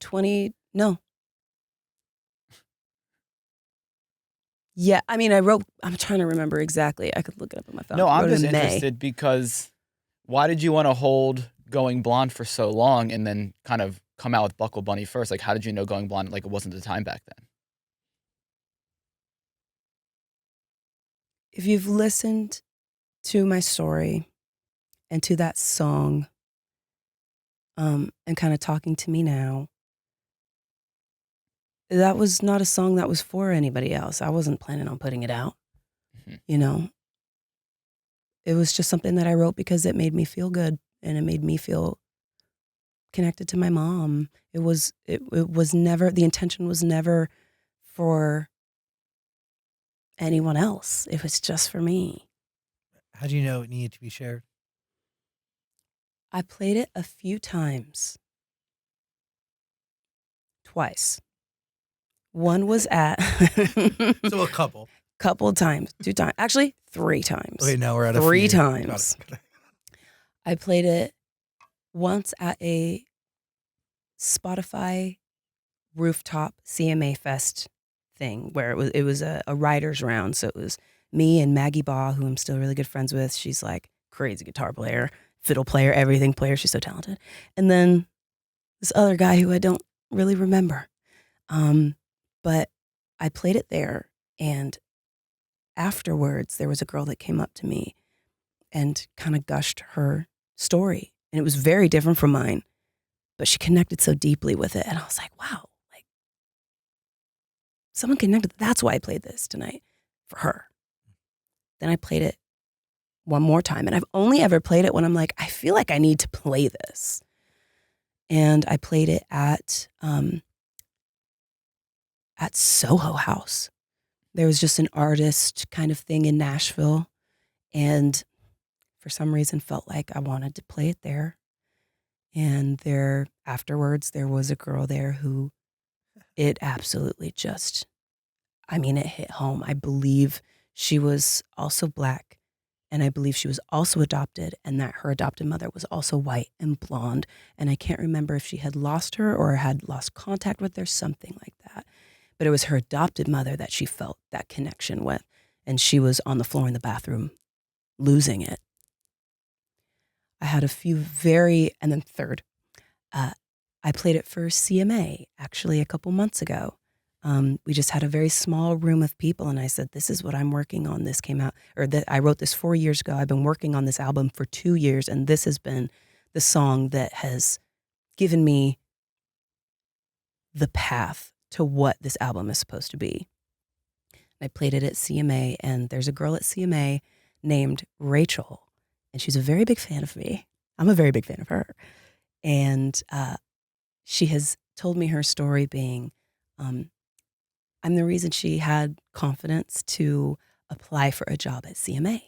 Yeah, I mean, I'm trying to remember exactly. I could look it up on my phone. No, I'm just interested because why did you want to hold Going Blonde for so long and then kind of come out with Buckle Bunny first? Like, how did you know Going Blonde, like, it wasn't the time back then? If you've listened to my story and to that song, and kind of talking to me now, that was not a song that was for anybody else. I wasn't planning on putting it out. It was just something that I wrote because it made me feel good, and it made me feel connected to my mom. It was never, the intention was never for anyone else. It was just for me. How do you know it needed to be shared? I played it a few times. Twice. One was at So a couple. Couple times. 2 times. Actually, 3 times. Okay, now we're at 3 a few. times. I played it once at a Spotify rooftop CMA Fest thing where it was a writer's round. So it was me and Maggie Baugh, who I'm still really good friends with. She's like crazy guitar player, fiddle player, everything player. She's so talented. And then this other guy who I don't really remember. But I played it there, and afterwards there was a girl that came up to me and kind of gushed her story. And it was very different from mine, but she connected so deeply with it. And I was like, wow, like someone connected. That's why I played this tonight for her. Then I played it one more time. And I've only ever played it when I'm like, I feel like I need to play this. And I played it at Soho House. There was just an artist kind of thing in Nashville. And for some reason felt like I wanted to play it there. And afterwards, there was a girl there who it absolutely just, it hit home. I believe she was also Black, and I believe she was also adopted, and that her adopted mother was also white and blonde. And I can't remember if she had lost her or had lost contact with her, something like that. But it was her adopted mother that she felt that connection with. And she was on the floor in the bathroom losing it. I had a few and then third, I played it for CMA actually a couple months ago. We just had a very small room of people, and I said, this is what I'm working on. This came out, or that I wrote this 4 years ago. I've been working on this album for 2 years, and this has been the song that has given me the path to what this album is supposed to be. I played it at CMA, and there's a girl at CMA named Rachel, and she's a very big fan of me. I'm a very big fan of her. And she has told me her story being, I'm the reason she had confidence to apply for a job at CMA.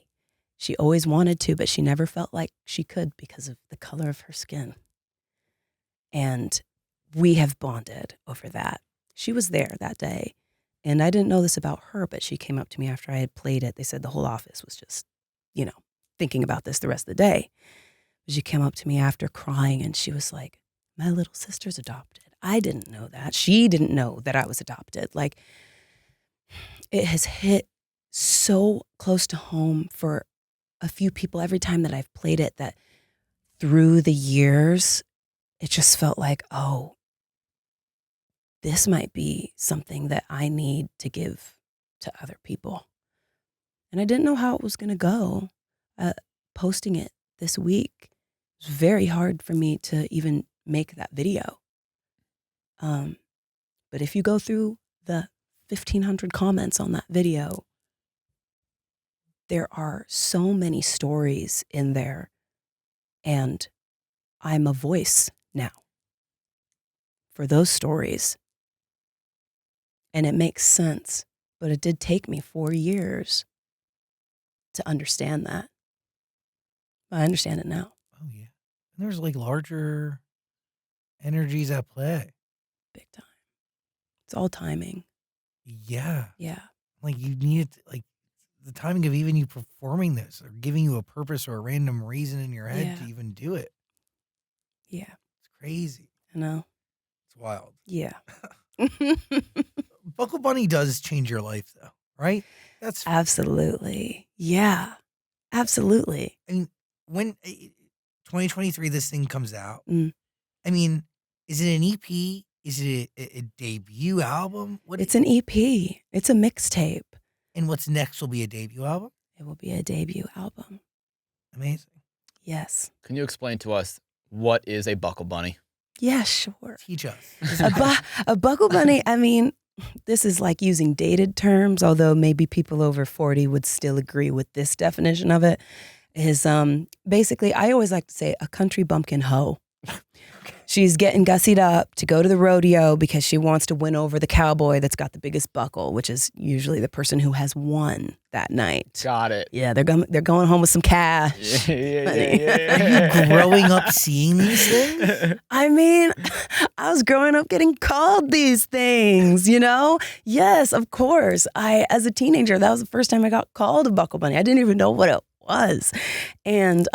She always wanted to, but she never felt like she could because of the color of her skin. And we have bonded over that. She was there that day. And I didn't know this about her, but she came up to me after I had played it. They said the whole office was just, thinking about this the rest of the day. She came up to me after crying, and she was like, my little sister's adopted. I didn't know that. She didn't know that I was adopted. Like, it has hit so close to home for a few people every time that I've played it, that through the years, it just felt like, oh, this might be something that I need to give to other people. And I didn't know how it was going to go. Posting it this week, it was very hard for me to even make that video. But if you go through the 1,500 comments on that video, there are so many stories in there, and I'm a voice now for those stories. And it makes sense, but it did take me 4 years to understand that. I understand it now. Oh, yeah. And there's like larger energies at play. Big time. It's all timing. Yeah. Yeah. Like you need it, like the timing of even you performing this or giving you a purpose or a random reason in your head to even do it. Yeah. It's crazy. I know. It's wild. Yeah. Buckle Bunny does change your life though, right? That's absolutely. Yeah. Absolutely. I mean, when 2023 this thing comes out, Mm. I mean, is it an EP? Is it a debut album? It's an EP. It's a mixtape. And what's next will be a debut album? It will be a debut album. Amazing. Yes. Can you explain to us what is a buckle bunny? Yeah, sure. Teach us. A buckle bunny, I mean, this is like using dated terms, although maybe people over 40 would still agree with this definition of it, is basically, I always like to say, a country bumpkin hoe. She's getting gussied up to go to the rodeo because she wants to win over the cowboy that's got the biggest buckle, which is usually the person who has won that night. Got it. Yeah, they're going home with some cash. Yeah. Are you growing up seeing these things? I mean, I was growing up getting called these things, Yes, of course. As a teenager, that was the first time I got called a buckle bunny. I didn't even know what it was. And,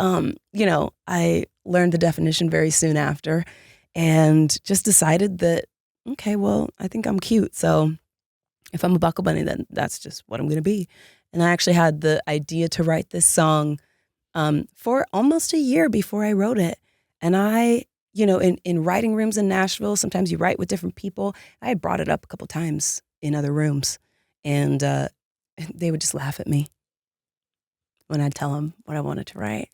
I learned the definition very soon after and just decided that, okay, well, I think I'm cute. So if I'm a buckle bunny, then that's just what I'm going to be. And I actually had the idea to write this song for almost a year before I wrote it. And I, in writing rooms in Nashville, sometimes you write with different people. I had brought it up a couple times in other rooms, and they would just laugh at me when I'd tell them what I wanted to write.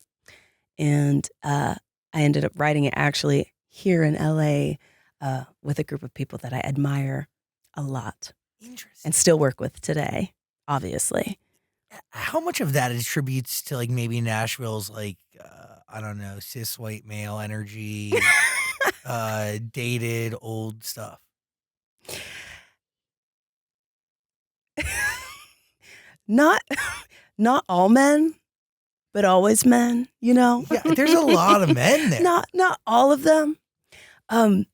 And I ended up writing it actually here in LA with a group of people that I admire a lot. Interesting. And still work with today, obviously. How much of that attributes to like maybe Nashville's like, I don't know, cis white male energy, dated old stuff? Not all men, but always men, Yeah, there's a lot of men there. Not all of them. I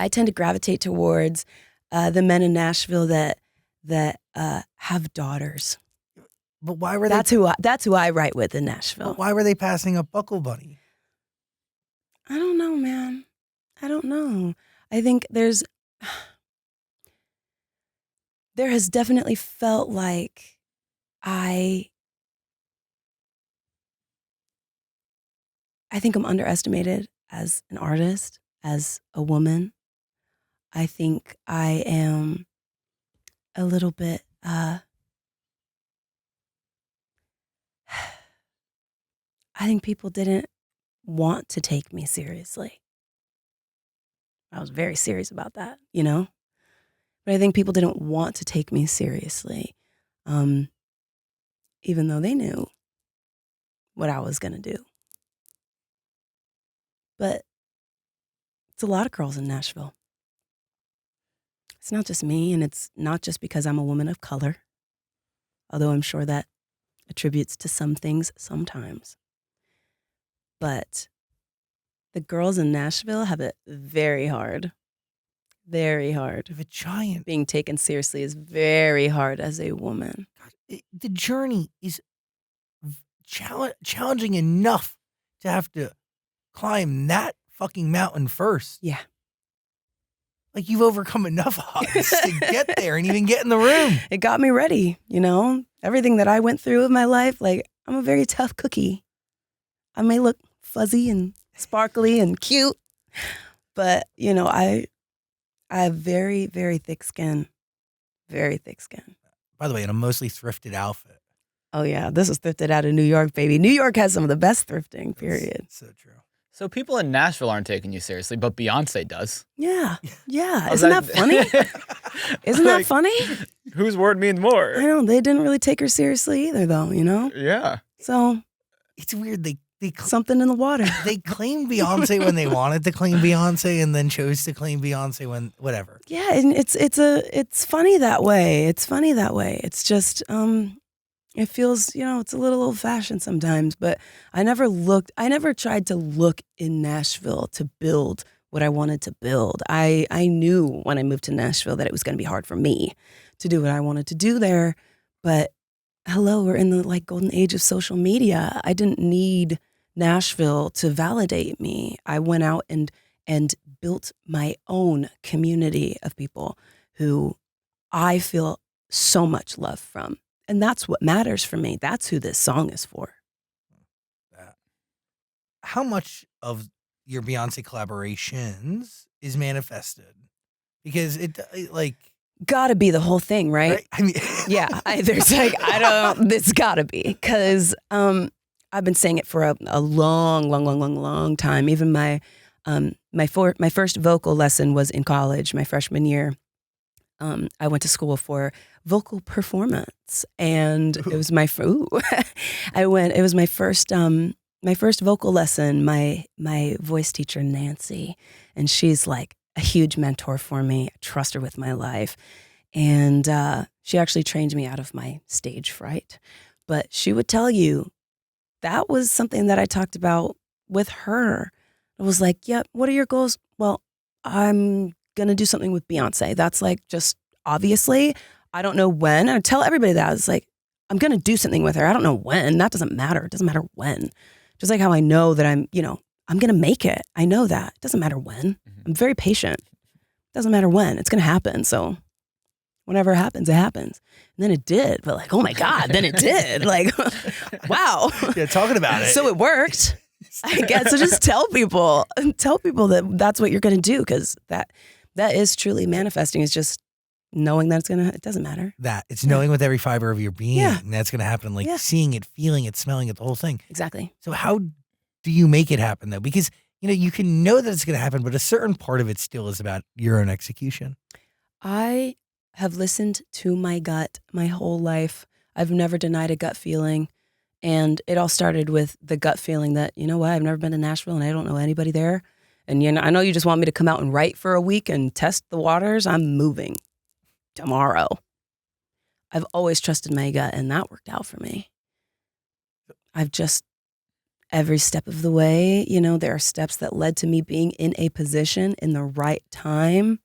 tend to gravitate towards the men in Nashville that have daughters. But why were that's who I write with in Nashville. But why were they passing up Buckle Bunny? I don't know, man. I don't know. I think there has definitely felt like I think I'm underestimated as an artist, as a woman. I think I am a little bit, I think people didn't want to take me seriously. I was very serious about that, you know? But I think people didn't want to take me seriously, even though they knew what I was going to do. But it's a lot of girls in Nashville. It's not just me, and it's not just because I'm a woman of color, although I'm sure that attributes to some things sometimes. But the girls in Nashville have it very hard. Very hard. You have a giant. Being taken seriously is very hard as a woman. God, the journey is challenging enough to have to climb that fucking mountain first. Yeah. Like, you've overcome enough odds to get there and even get in the room. It got me ready, you know? Everything that I went through with my life, like, I'm a very tough cookie. I may look fuzzy and sparkly and cute, but, you know, I have very, very thick skin. Very thick skin. By the way, in a mostly thrifted outfit. Oh, yeah. This is thrifted out of New York, baby. New York has some of the best thrifting, period. That's so true. So people in Nashville aren't taking you seriously, but Beyonce does. Yeah. Yeah. How's Isn't that funny? Isn't that Like, funny? Whose word means more? I know. They didn't really take her seriously either, though, you know? Yeah. So It's weird. They something in the water. They claimed Beyonce when they wanted to claim Beyonce, and then chose to claim Beyonce when whatever. Yeah, and it's funny that way. It's funny that way. It's just it feels, you know, it's a little old fashioned sometimes, but I never tried to look in Nashville to build what I wanted to build. I knew when I moved to Nashville that it was going to be hard for me to do what I wanted to do there, but hello, we're in the like golden age of social media. I didn't need Nashville to validate me. I went out and built my own community of people who I feel so much love from. And that's what matters for me. That's who this song is for. How much of your Beyonce collaborations is manifested? Because it like gotta be the whole thing, right? I mean, yeah. It's gotta be, because I've been saying it for a long time. Even my first vocal lesson was in college, my freshman year. I went to school for vocal performance, and it was my it was my first vocal lesson. My voice teacher, Nancy, and she's like a huge mentor for me. I trust her with my life, and she actually trained me out of my stage fright. But she would tell you that was something that I talked about with her. I was like, "Yep, what are your goals?" Well, I'm gonna do something with Beyonce. That's like just obviously. I don't know when. I tell everybody that. It's like, I'm gonna do something with her. I don't know when. That doesn't matter. It doesn't matter when. Just like how I know that I'm gonna make it. I know that. It doesn't matter when. I'm very patient. It doesn't matter when. It's gonna happen. So whenever it happens, it happens. And then it did. But like, oh my God, then it did. Like, wow. Yeah, talking about it. So it worked. I guess. So just tell people that that's what you're going to do, because that is truly manifesting. It's just knowing that it doesn't matter. It's knowing with every fiber of your being that's going to happen. Like seeing it, feeling it, smelling it, the whole thing. Exactly. So how do you make it happen though? Because, you know, you can know that it's going to happen, but a certain part of it still is about your own execution. I have listened to my gut my whole life. I've never denied a gut feeling. And it all started with the gut feeling that, you know what, I've never been to Nashville and I don't know anybody there. And you know, I know you just want me to come out and write for a week and test the waters. I'm moving tomorrow. I've always trusted my gut, and that worked out for me. I've just, every step of the way, you know, there are steps that led to me being in a position in the right time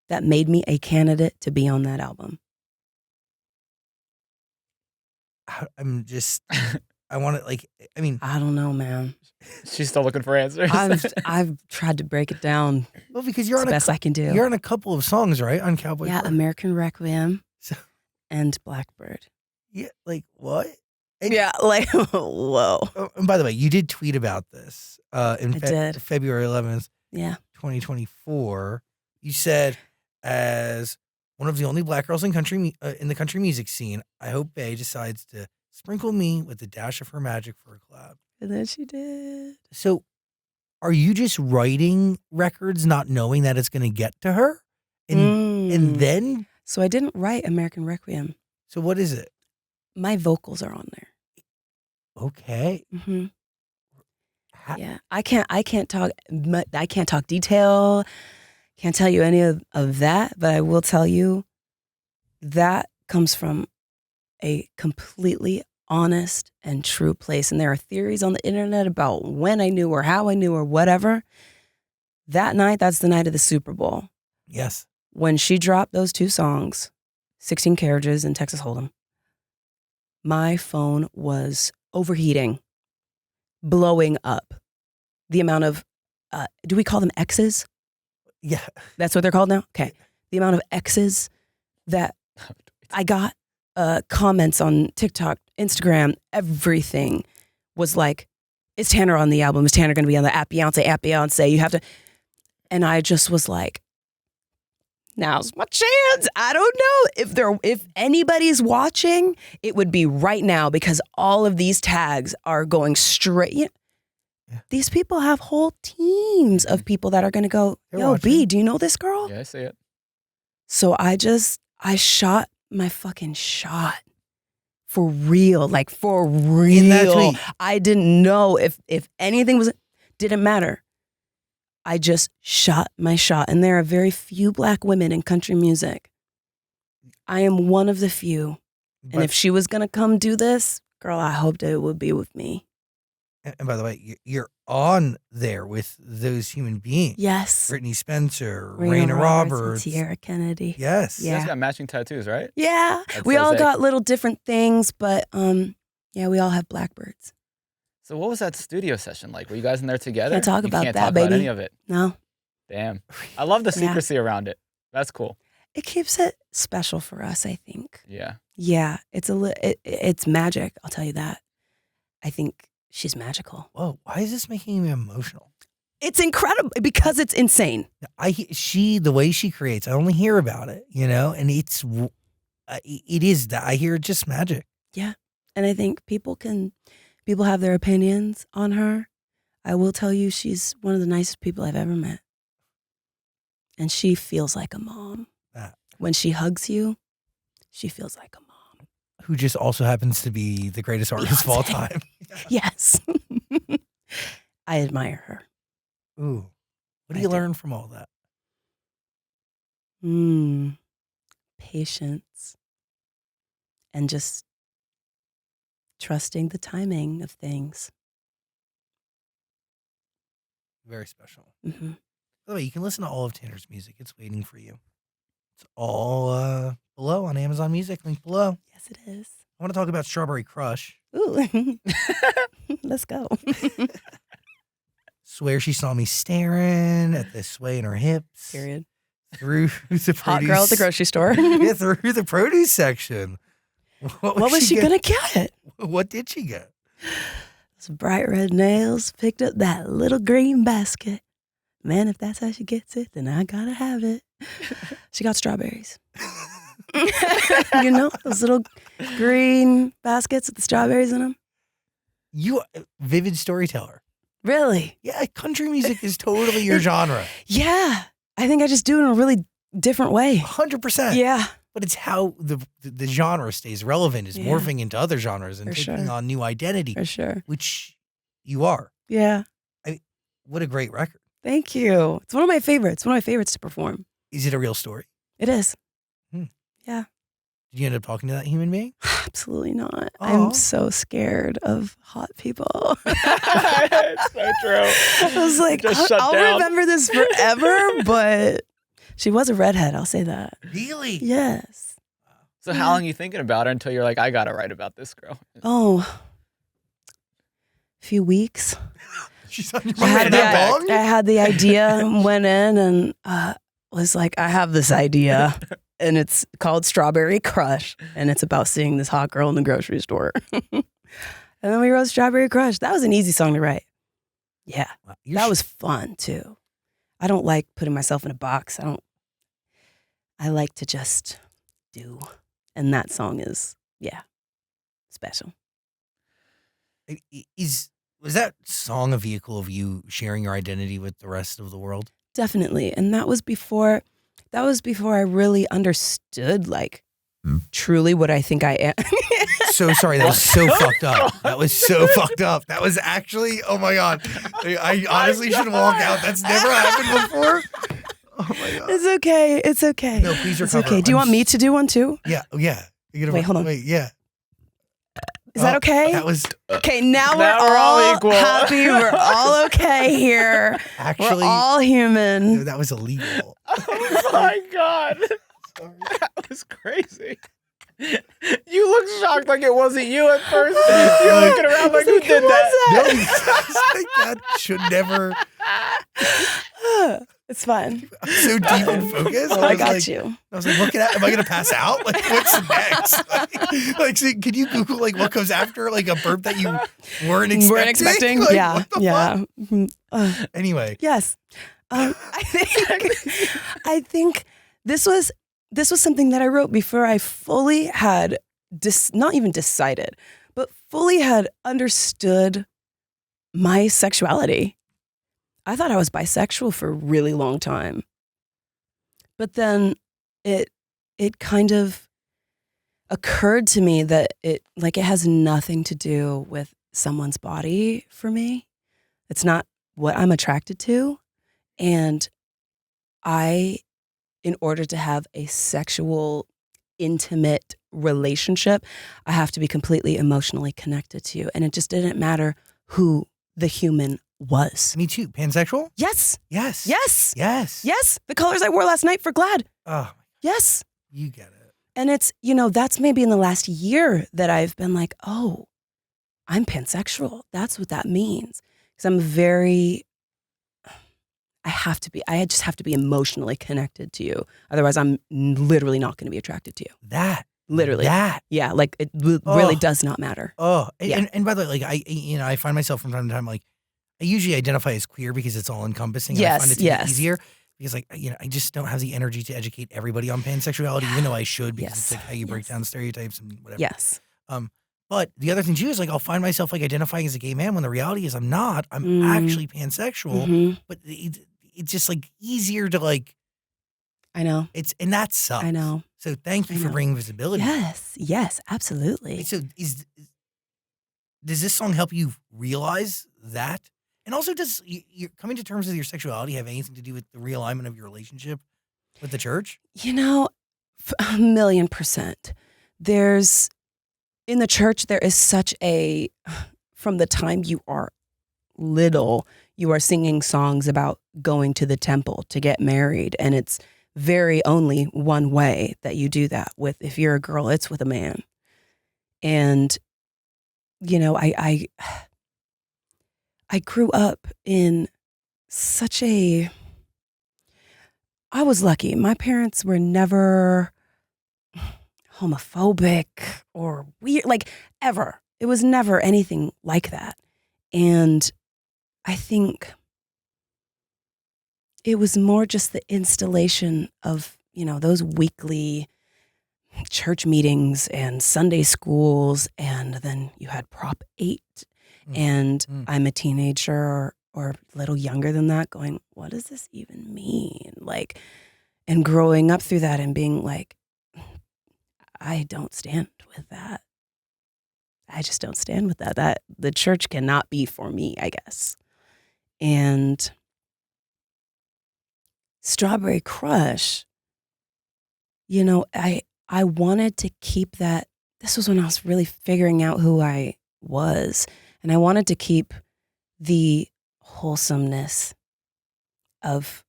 that made me a candidate to be on that album. I'm just, I want to I don't know, man. She's still looking for answers. I've tried to break it down. Well, because you're as best I can do. You're on a couple of songs, right? On Cowboy. Yeah, American Requiem and Blackbird. Yeah, like what? And, yeah, like whoa. And by the way, you did tweet about this I did. February 11th. Yeah. 2024. You said, as one of the only black girls in in the country music scene, I hope Bey decides to sprinkle me with a dash of her magic for a collab. And then she did. So are you just writing records not knowing that it's going to get to her? And then? So I didn't write American Requiem. So what is it? My vocals are on there. Okay. Mm-hmm. Yeah. I can't talk detail. Can't tell you any of that, but I will tell you that comes from a completely honest and true place. And there are theories on the internet about when I knew or how I knew or whatever. That night, that's the night of the Super Bowl. Yes. When she dropped those 2 songs, 16 Carriages and Texas Hold'em, my phone was overheating, blowing up. The amount of, do we call them X's? Yeah. That's what they're called now? Okay. The amount of X's that I got, comments on TikTok, Instagram, everything was like, is Tanner on the album? Is Tanner going to be on the at Beyonce? You have to. And I just was like, now's my chance. I don't know if anybody's watching, it would be right now, because all of these tags are going straight. Yeah. These people have whole teams of people that are going to go, yo, B, do you know this girl? Yeah, I see it. So I shot my fucking shot for real, like for real. In that tweet. I didn't know if anything didn't matter. I just shot my shot. And there are very few black women in country music. I am one of the few. And if she was going to come do this, girl, I hoped it would be with me. And by the way, you're on there with those human beings. Yes. Brittany Spencer, Raina Roberts. And Tiara Kennedy. Yes. You guys got matching tattoos, right? Yeah. That's we so all sick. got little different things, but yeah, we all have blackbirds. So what was that studio session like? Were you guys in there together? Can't talk You about can't that, talk baby. About any of it. No. Damn. I love the secrecy around it. That's cool. It keeps it special for us, I think. Yeah. Yeah, it's magic, I'll tell you that. I think she's magical. Whoa, why is this making me emotional? It's incredible because it's insane. The way she creates, I only hear about it, and it is that I hear just magic. Yeah. And I think people have their opinions on her. I will tell you, she's one of the nicest people I've ever met. And she feels like a mom. When she hugs you, she feels like a mom. Who just also happens to be the greatest artist of all time. Yes. I admire her. Ooh. What do you learn from all that? Patience. And just trusting the timing of things. Very special. Mm-hmm. By the way, you can listen to all of Tanner's music. It's waiting for you. It's all below on Amazon Music. Link below. Yes, it is. I want to talk about Strawberry Crush. Ooh. Let's go. Swear she saw me staring at the sway in her hips. Period. Through the produce. Hot girl at the grocery store. Yeah, through the produce section. What was she going to get? What did she get? Those bright red nails, picked up that little green basket. Man, if that's how she gets it, then I gotta have it. She got strawberries. Those little green baskets with the strawberries in them. You vivid storyteller. Really? Yeah, country music is totally your genre. Yeah. I think I just do it in a really different way. 100%. Yeah. But it's how the genre stays relevant, is morphing into other genres and taking on new identity. For sure. Which you are. Yeah. What a great record. Thank you. It's one of my favorites. One of my favorites to perform. Is it a real story? It is. Yeah. Did you end up talking to that human being? Absolutely not. Aww. I'm so scared of hot people. It's so true. I was like, I'll remember this forever, but she was a redhead. I'll say that. Really? Yes. So how long are you thinking about her until you're like, I got to write about this girl? Oh, a few weeks. She's on your mind that long? I had the idea, went in and was like, I have this idea. And it's called Strawberry Crush. And it's about seeing this hot girl in the grocery store. And then we wrote Strawberry Crush. That was an easy song to write. Yeah. Wow. That was fun too. I don't like putting myself in a box. I like to just do. And that song is, special. Was that song a vehicle of you sharing your identity with the rest of the world? Definitely. And that was before I really understood truly what I think I am. So sorry, that was so fucked up. That was so fucked up. That was actually, oh my God. I honestly should walk out. That's never happened before. Oh my God. It's okay. It's okay. No, please recover. It's okay. Do you want me to do one too? Yeah. Yeah. Wait, hold on. Wait, yeah. Is that okay? That was okay. Now we're all equal. happy. We're all okay here. actually we're all human. no, that was illegal. Oh my God. That was crazy. You look shocked like it wasn't you at first. You're looking around like, who did that? No, that should never. It's fine. I'm so deep in focus. I got you. I was like, looking at, am I going to pass out? Like, what's next? So can you Google what comes after a burp that you weren't expecting? Yeah. Yeah. Anyway. Yes. I think this was something that I wrote before I fully had not even decided, but fully had understood my sexuality. I thought I was bisexual for a really long time. But then it kind of occurred to me that it has nothing to do with someone's body for me. It's not what I'm attracted to. And in order to have a sexual, intimate relationship, I have to be completely emotionally connected to you. And it just didn't matter who the human was. Me too. Pansexual? Yes. Yes. Yes. Yes. Yes. The colors I wore last night for Glad. Oh, yes. You get it. And it's, that's maybe in the last year that I've been like, oh, I'm pansexual. That's what that means. Because I'm I just have to be emotionally connected to you. Otherwise, I'm literally not going to be attracted to you. Literally. Yeah, it really does not matter. Oh, and by the way, I find myself from time to time, I usually identify as queer because it's all encompassing. And I find it to be easier because I just don't have the energy to educate everybody on pansexuality, even though I should, because it's how you break down stereotypes and whatever. Yes. But the other thing too is I'll find myself identifying as a gay man when the reality is I'm not. I'm actually pansexual. Mm-hmm. But it's just easier to I know. And that sucks. I know. So thank you for bringing visibility. Yes, absolutely. So does this song help you realize that? And also, does coming to terms with your sexuality have anything to do with the realignment of your relationship with the church? 1,000,000%. In the church, there is such from the time you are little, you are singing songs about going to the temple to get married. And it's very only one way that you do that with. If you're a girl, it's with a man. And, I grew up in I was lucky. My parents were never homophobic or weird, ever. It was never anything like that. And I think it was more just the installation of, those weekly church meetings and Sunday schools. And then you had Prop 8. And I'm a teenager or a little younger than that going, what does this even mean? And growing up through that and being I don't stand with that. I just don't stand with that. That the church cannot be for me, I guess. And Strawberry Crush, I wanted to keep that. This was when I was really figuring out who I was. And I wanted to keep the wholesomeness of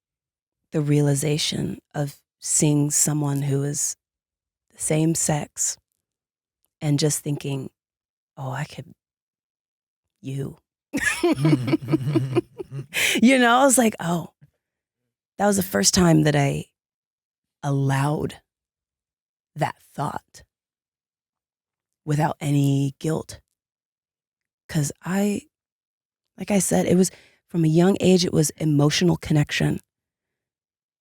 the realization of seeing someone who is the same sex and just thinking, oh, I could, I was like, oh, that was the first time that I allowed that thought without any guilt. Because like I said, it was from a young age, it was emotional connection.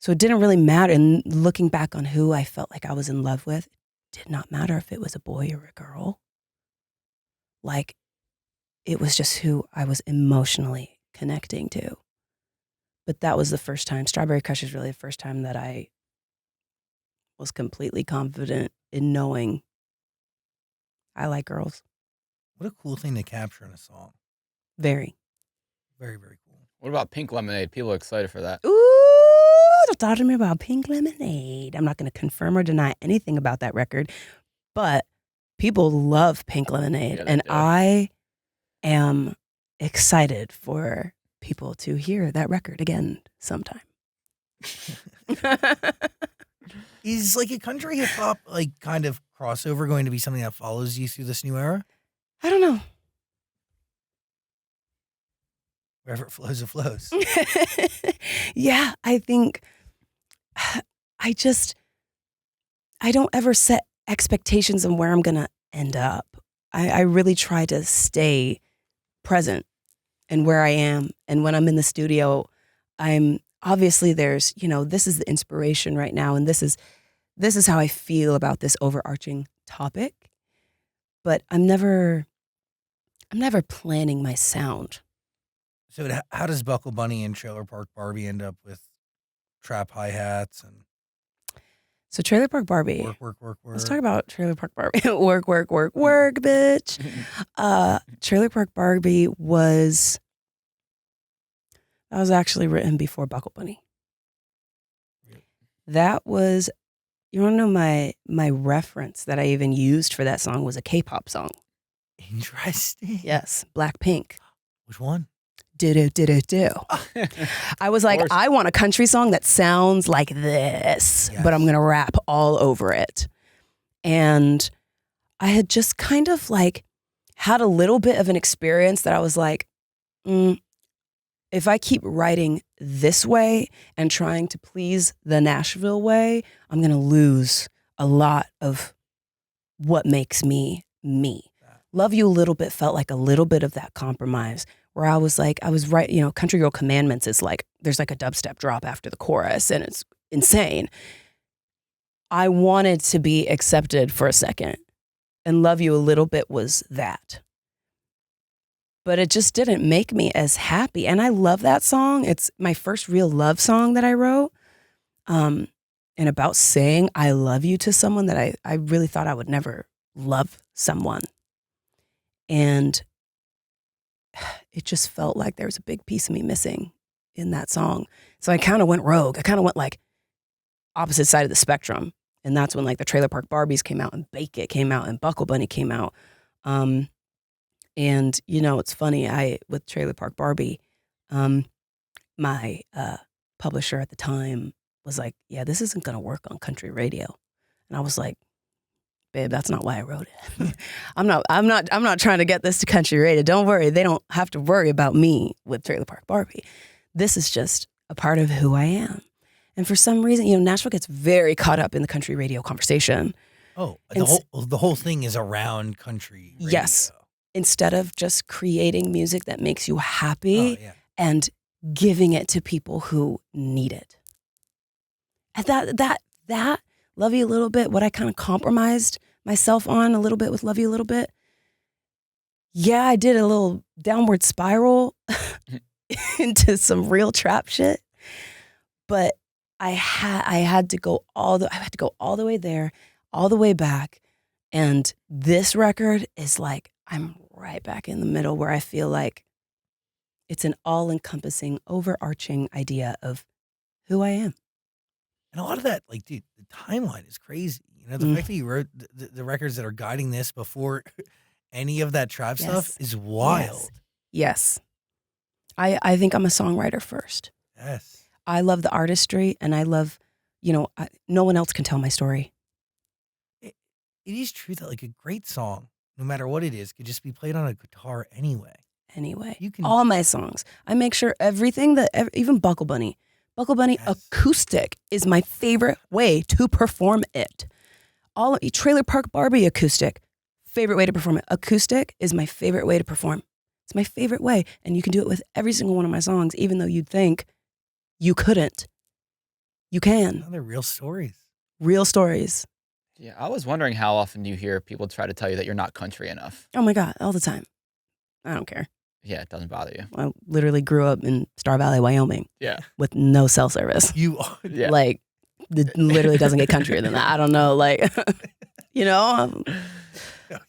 So it didn't really matter. And looking back on who I felt like I was in love with, it did not matter if it was a boy or a girl. Like, it was just who I was emotionally connecting to. But that was the first time. Strawberry Crush is really the first time that I was completely confident in knowing I like girls. What a cool thing to capture in a song. Very. Very, very cool. What about Pink Lemonade? People are excited for that. Ooh, talk to me about Pink Lemonade. I'm not going to confirm or deny anything about that record, but people love Pink Lemonade. Yeah, and do. I am excited for people to hear that record again sometime. Is like a country hip hop like kind of crossover going to be something that follows you through this new era? I don't know. Wherever it flows, it flows. Yeah, I think I don't ever set expectations on where I'm going to end up. I really try to stay present in where I am. And when I'm in the studio, obviously there's, this is the inspiration right now. And this is how I feel about this overarching topic. But I'm never planning my sound. So how does Buckle Bunny and Trailer Park Barbie end up with trap hi-hats and So Trailer Park Barbie. Work. Let's talk about Trailer Park Barbie. work, bitch. Trailer Park Barbie was actually written before Buckle Bunny. That was, you want to know my reference that I even used for that song was a K-pop song. Interesting. Yes, Blackpink. Which one? Do. I was like, I want a country song that sounds like this, Yes. but I'm going to rap all over it. And I had just kind of like had a little bit of an experience that I was like, if I keep writing this way and trying to please the Nashville way, I'm going to lose a lot of what makes me me. Love You a Little Bit felt like a little bit of that compromise where I was right, Country Girl Commandments is like, there's like a dubstep drop after the chorus and it's insane. I wanted to be accepted for a second, and Love You a Little Bit was that. But it just didn't make me as happy. And I love that song. It's my first real love song that I wrote. And about saying I love you to someone that I really thought I would never love someone. And it just felt like there was a big piece of me missing in that song. So I kind of went rogue. I kind of went like opposite side of the spectrum. And that's when like the Trailer Park Barbies came out and Bake It came out and Buckle Bunny came out. And it's funny, with Trailer Park Barbie, my publisher at the time was like, yeah, this isn't going to work on country radio. And I was like, babe, that's not why I wrote it. I'm not trying to get this to country radio. Don't worry. They don't have to worry about me with Trailer Park Barbie. This is just a part of who I am. And for some reason, Nashville gets very caught up in the country radio conversation. Oh, the whole thing is around country radio. Yes. Instead of just creating music that makes you happy and giving it to people who need it. And that Love You a Little Bit, what I kind of compromised myself on a little bit with Love You a Little Bit. Yeah, I did a little downward spiral into some real trap shit. But I had to go all the way there, all the way back. And this record is like, I'm right back in the middle where I feel like it's an all-encompassing, overarching idea of who I am. And a lot of that, like, dude, the timeline is crazy. The fact that you wrote the records that are guiding this before any of that trap stuff is wild. Yes. I think I'm a songwriter first. Yes. I love the artistry, and I love, no one else can tell my story. It is true that like a great song, no matter what it is, could just be played on a guitar anyway. You can all my songs. I make sure everything even Buckle Bunny acoustic is my favorite way to perform it. Trailer Park Barbie acoustic, favorite way to perform it. Acoustic is my favorite way to perform. It's my favorite way, and you can do it with every single one of my songs, even though you'd think you couldn't. You can. They're real stories. Real stories. Yeah, I was wondering how often you hear people try to tell you that you're not country enough. Oh my God, all the time. I don't care. Yeah, it doesn't bother you. I literally grew up in Star Valley, Wyoming. Yeah. With no cell service. Yeah. Like, it literally doesn't get countrier than that. I don't know. Like, you know,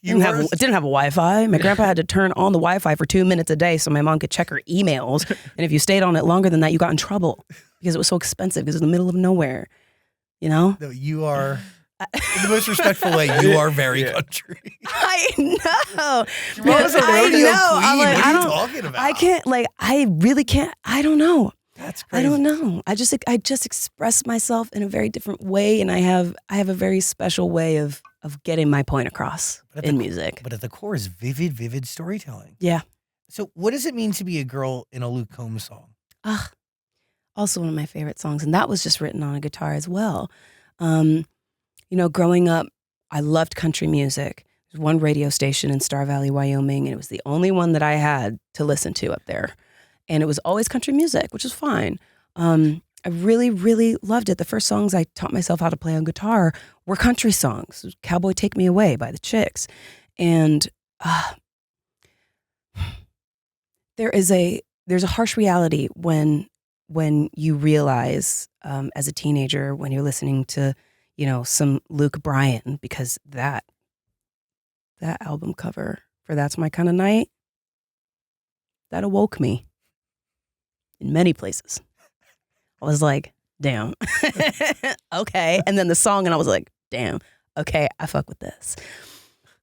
didn't have a Wi-Fi. My grandpa had to turn on the Wi-Fi for 2 minutes a day so my mom could check her emails. And if you stayed on it longer than that, you got in trouble because it was so expensive because it's in the middle of nowhere. You know? No, you are, in the most respectful way, you are very country. I know. Your mom's a rodeo queen. Like, what are you talking about? I can't, like, I really can't. I don't know. That's crazy. I don't know. I just express myself in a very different way, and I have a very special way of getting my point across in music. But at the core is vivid storytelling. Yeah. So what does it mean to be a girl in a Luke Combs song? Also one of my favorite songs, and that was just written on a guitar as well. You know, growing up, I loved country music. There's one radio station in Star Valley, Wyoming, and it was the only one that I had to listen to up there. And it was always country music, which is fine. I really, really loved it. The first songs I taught myself how to play on guitar were country songs. Cowboy, Take Me Away by the Chicks. And there's a harsh reality when you realize as a teenager, when you're listening to, you know, some Luke Bryan, because that album cover for That's My Kind of Night, that awoke me in many places. I was like, damn, okay. And then the song, and I was like, damn, okay, I fuck with this.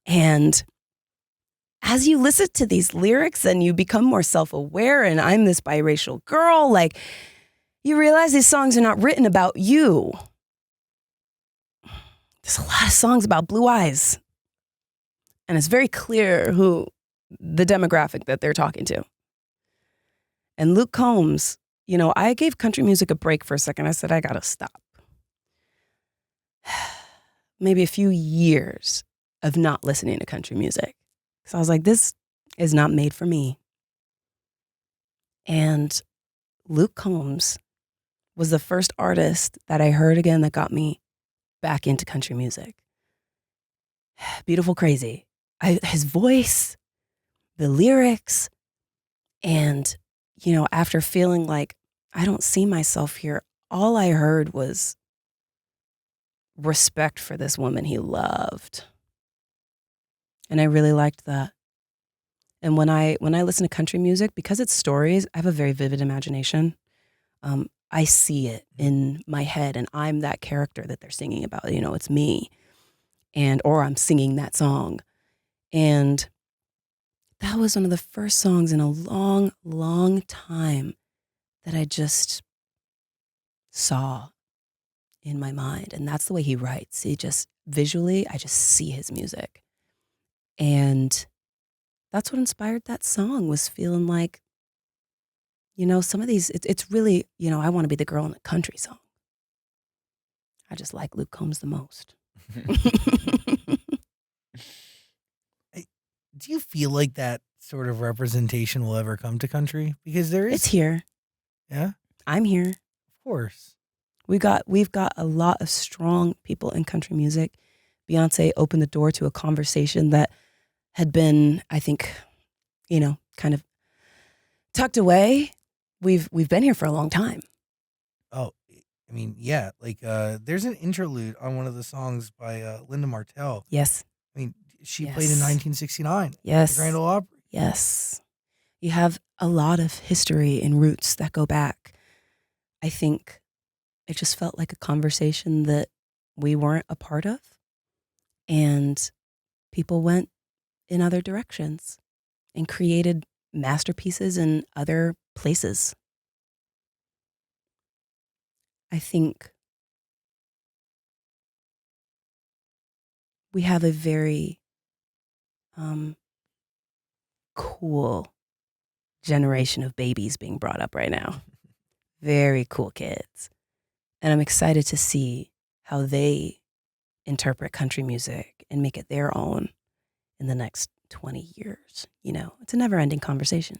And as you listen to these lyrics and you become more self-aware, and I'm this biracial girl, like, you realize these songs are not written about you. There's a lot of songs about blue eyes. And it's very clear who the demographic that they're talking to. And Luke Combs, you know, I gave country music a break for a second. I said, I gotta stop. Maybe a few years of not listening to country music. So I was like, this is not made for me. And Luke Combs was the first artist that I heard again that got me back into country music. Beautiful Crazy. His voice, the lyrics, and, you know, after feeling like I don't see myself here, all I heard was respect for this woman he loved. And I really liked that. And when I listen to country music, because it's stories, I have a very vivid imagination. I see it in my head, and I'm that character that they're singing about. You know, it's me, or I'm singing that song. And that was one of the first songs in a long, long time that I just saw in my mind. And that's the way he writes. He just, visually, I just see his music. And that's what inspired that song, was feeling like, you know, some of these, it's really, you know, I want to be the girl in the country song. I just like Luke Combs the most. Do you feel like that sort of representation will ever come to country? Because there is. It's here. Yeah? I'm here. Of course. We've got a lot of strong people in country music. Beyonce opened the door to a conversation that had been, I think, you know, kind of tucked away. We've been here for a long time. Oh, I mean, yeah. Like, there's an interlude on one of the songs by Linda Martell. Yes. I mean, she played in 1969. Yes. The Grand Ole Opry. Yes. You have a lot of history and roots that go back. I think it just felt like a conversation that we weren't a part of, and people went in other directions and created masterpieces in other places. I think we have a very cool generation of babies being brought up right now. Very cool kids. And I'm excited to see how they interpret country music and make it their own in the next 20 years. You know, it's a never-ending conversation.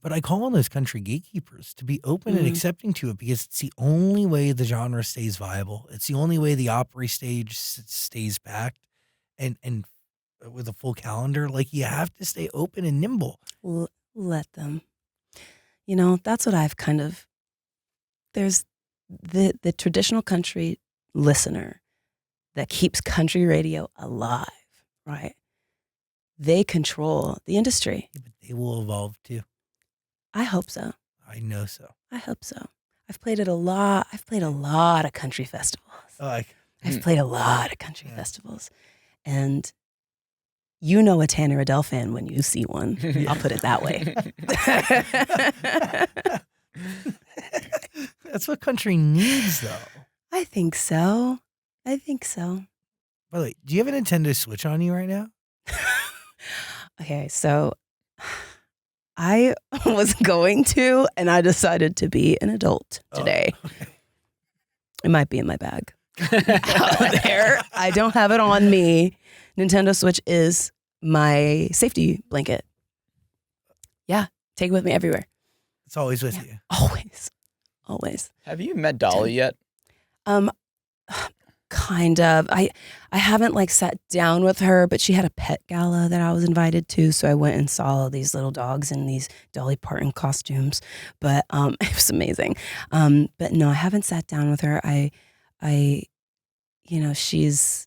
But I call on those country gatekeepers to be open and accepting to it, because it's the only way the genre stays viable. It's the only way the Opry stage stays packed and with a full calendar. Like, you have to stay open and nimble. Let them. You know, that's what I've kind of, there's the traditional country listener that keeps country radio alive, right? They control the industry. Yeah, but they will evolve too. I hope so. I know so. I hope so. I've played a lot of country festivals. I've played a lot of country festivals. And you know a Tanner Adell fan when you see one. I'll put it that way. That's what country needs, though. I think so. By the way, do you have a Nintendo Switch on you right now? Okay, so I was going to, and I decided to be an adult today. Oh, okay. It might be in my bag out there. I don't have it on me. Nintendo Switch is my safety blanket. Yeah, take it with me everywhere. It's always with you. Always. Have you met Dolly yet? Kind of. I haven't like sat down with her, but she had a pet gala that I was invited to, so I went and saw all these little dogs in these Dolly Parton costumes. But it was amazing. But no, I haven't sat down with her. I you know, she's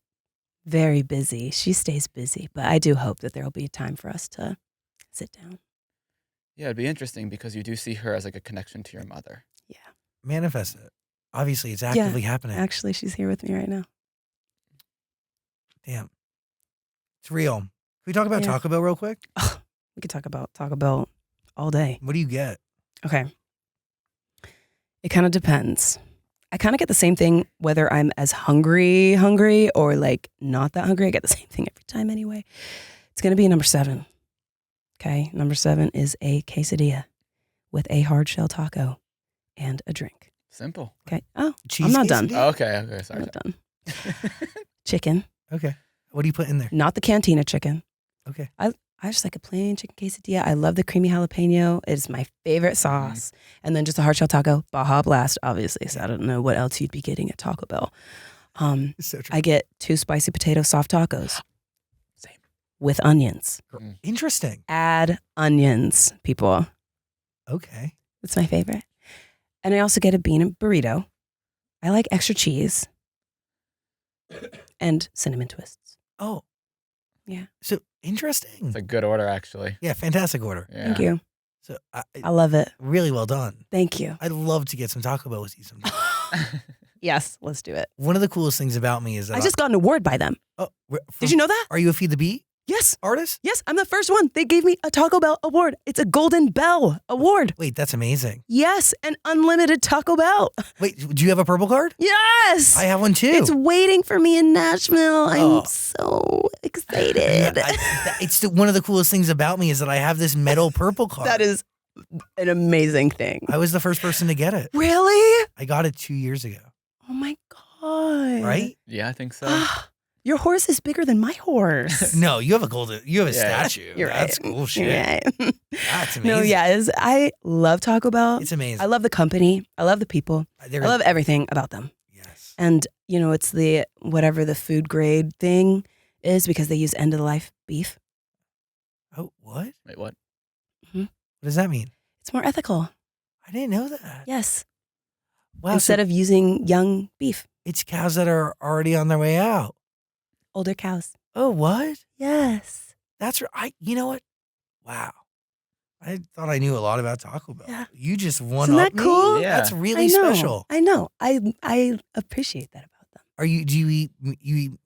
very busy. She stays busy, but I do hope that there will be time for us to sit down. Yeah, it'd be interesting because you do see her as like a connection to your mother. Yeah. Manifest it. Obviously, it's actively happening. Actually, she's here with me right now. Damn. It's real. Can we talk about Taco Bell real quick? Oh, we could talk about Taco Bell all day. What do you get? Okay. It kind of depends. I kind of get the same thing whether I'm as hungry or like not that hungry. I get the same thing every time anyway. It's going to be number 7. Okay. Number 7 is a quesadilla with a hard shell taco and a drink. Simple. Okay. Oh, Cheese I'm not done. quesadilla? Okay, sorry. I'm not done. Chicken. Okay. What do you put in there? Not the cantina chicken. Okay. I just like a plain chicken quesadilla. I love the creamy jalapeno. It's my favorite sauce. And then just a hard shell taco, Baja Blast, obviously. So I don't know what else you'd be getting at Taco Bell. So true. I get 2 spicy potato soft tacos. Same. With onions. Interesting. Add onions, people. Okay. It's my favorite. And I also get a bean burrito. I like extra cheese and cinnamon twists. Oh. Yeah. So interesting. It's a good order, actually. Yeah, fantastic order. Yeah. Thank you. So I love it. really well done. Thank you. I'd love to get some Taco Bell with you sometime. Yes, let's do it. One of the coolest things about me is that I just got an award by them. Did you know that? Are you a Feed the Bee Yes. artist? Yes, I'm the first one. They gave me a Taco Bell award. It's a Golden Bell award. Wait, that's amazing. Yes, an unlimited Taco Bell. Wait, do you have a purple card? Yes. I have one too. It's waiting for me in Nashville. Oh. I'm so excited. It's one of the coolest things about me is that I have this metal purple card. That is an amazing thing. I was the first person to get it. Really? I got it 2 years ago. Oh my God. Right? Yeah, I think so. Your horse is bigger than my horse. No, you have a statue. You're That's right. cool shit. You're right. That's amazing. No, yeah, I love Taco Bell. It's amazing. I love the company. I love the people. I They're- love everything about them. Yes. And, you know, it's the whatever the food grade thing is because they use end of life beef. Oh, what? Wait, what? What does that mean? It's more ethical. I didn't know that. Yes. Wow. Instead of using young beef, it's cows that are already on their way out. older cows. Oh, what? Yes. That's right. You know what? Wow. I thought I knew a lot about Taco Bell. Yeah. You just won Isn't up that cool? me. Yeah. That's really I know. special. I know. I appreciate that about them. Do you eat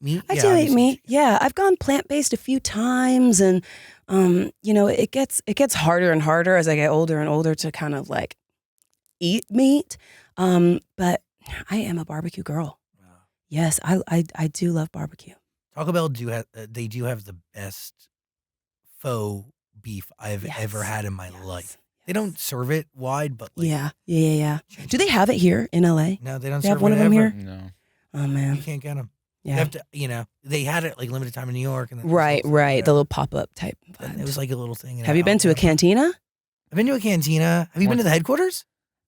meat? I Yeah, do eat obviously. meat. Yeah, I've gone plant-based a few times, and you know, it gets harder and harder as I get older and older to kind of like eat meat. But I am a barbecue girl. Wow. Yes, I do love barbecue. Taco Bell do have the best faux beef I've Yes. ever had in my Yes. life. They don't serve it wide, but like, Yeah. Do they have it here in LA? No, they don't They serve have one it of them ever. here? No. Oh You man. can't get them. You Yeah. have to, they had it like limited time in New York, and then Right. The little pop-up type And vibes. it was like a little thing. in Have you been to a Alabama. cantina? I've been to a cantina. Have you been to the headquarters?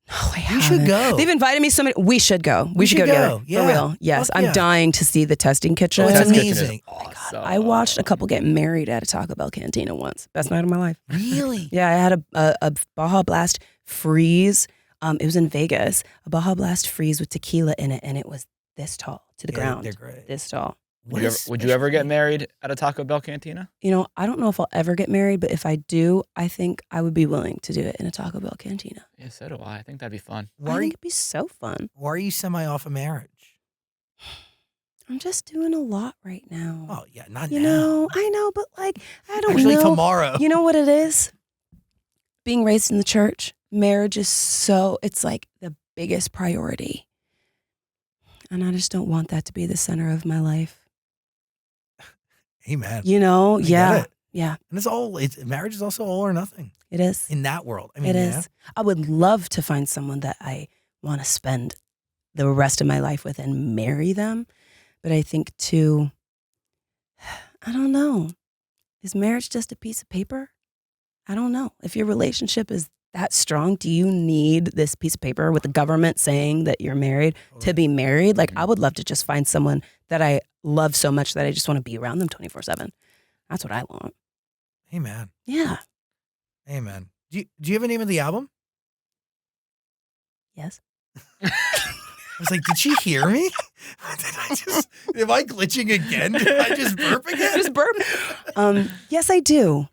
No, I haven't. You should go. They've invited me so many. We should go. We should go together. Yeah. For real. Yes. Fuck I'm yeah. dying to see the testing kitchen. Oh, it's Test kitchen is amazing. awesome. I watched a couple get married at a Taco Bell cantina once. Best night of my life. Really? Yeah, I had a Baja Blast freeze. It was in Vegas. A Baja Blast freeze with tequila in it, and it was this tall to the ground. They're great. This tall. Would you ever get married at a Taco Bell cantina? You know, I don't know if I'll ever get married, but if I do, I think I would be willing to do it in a Taco Bell cantina. Yeah, so do I. I think that'd be fun. I think it'd be so fun. Why are you semi off of marriage? I'm just doing a lot right now. Oh yeah, not You now. know, I know, but like, I don't Actually, know. tomorrow. You know what it is? Being raised in the church, marriage is it's like the biggest priority. And I just don't want that to be the center of my life. Amen. You know? I get Yeah. it. Yeah, And marriage is also all or nothing it is. in that world. I mean, It yeah. is. I would love to find someone that I want to spend the rest of my life with and marry them. But I think too, I don't know. Is marriage just a piece of paper? I don't know. If your relationship is that strong, do you need this piece of paper with the government saying that you're married to be married? Like, I would love to just find someone that I love so much that I just want to be around them 24/7. That's what I want. Amen. Yeah. Amen. Do you have a name of the album? Yes. I was like, did she hear me? Am I glitching again? Did I just burp again? Just burp. Yes, I do.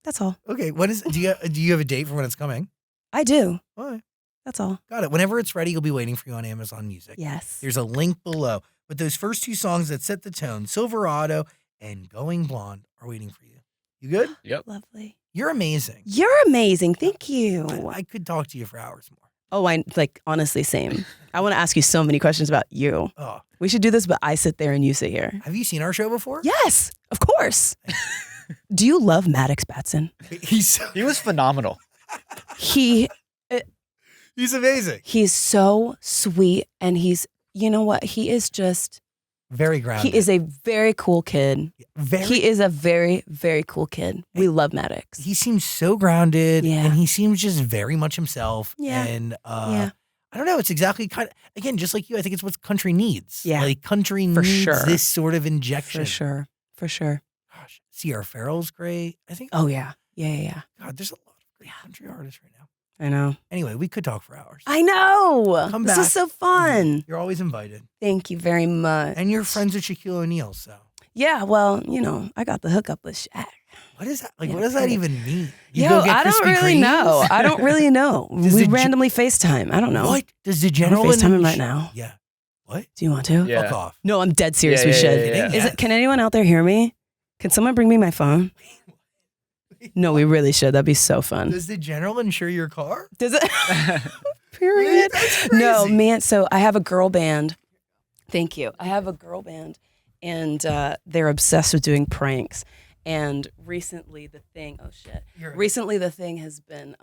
That's all. Okay. Do you have a date for when it's coming? I do. All right. That's all. Got it. Whenever it's ready, you'll be waiting for you on Amazon Music. Yes. There's a link below. But those first two songs that set the tone, Silverado and Going Blonde, are waiting for you. You good? Yep. Lovely. You're amazing. You're amazing. Thank you. I could talk to you for hours more. Oh, honestly, same. I want to ask you so many questions about you. Oh, We should do this, but I sit there and you sit here. have you seen our show before? Yes, of course. Do you love Maddox Batson? He was phenomenal. He's amazing. so sweet, and you know what? He is just, Very grounded. he is a very cool kid. very. He is a very, very cool kid. We love Maddox. He seems so grounded, Yeah. and he seems just very much himself. Yeah. And Yeah. I don't know. It's exactly again, just like you. I think it's what country needs. Yeah. Like country For needs sure. this sort of injection. For sure. Gosh, Sierra Farrell's great. I think. Oh, yeah. Yeah. God, there's a lot of great country artists right now. I know. Anyway, we could talk for hours. I know. Come This back. is so fun. You're always invited, Thank you very much. and you're friends with Shaquille O'Neal. So Yeah, well, I got the hookup with Shaq. what is that? Like, Yeah, what does that pretty. even mean? You Yo, go get I don't Krispy really Kremes? know. I don't really know. Does We the randomly FaceTime. I don't know. What does the Can general we FaceTime him in- right now? Yeah. What? Do you want to? Yeah. Fuck off. No, I'm dead serious. Yeah, We yeah, should. yeah, yeah. Is it? Can anyone out there hear me? Can someone bring me my phone? No, we really should. That'd be so fun. Does the general insure your car? Does it? Period. That's No, crazy. man. So I have a girl band. Thank you. I have a girl band, and they're obsessed with doing pranks. And recently, the thing. Oh shit. Recently, the thing has been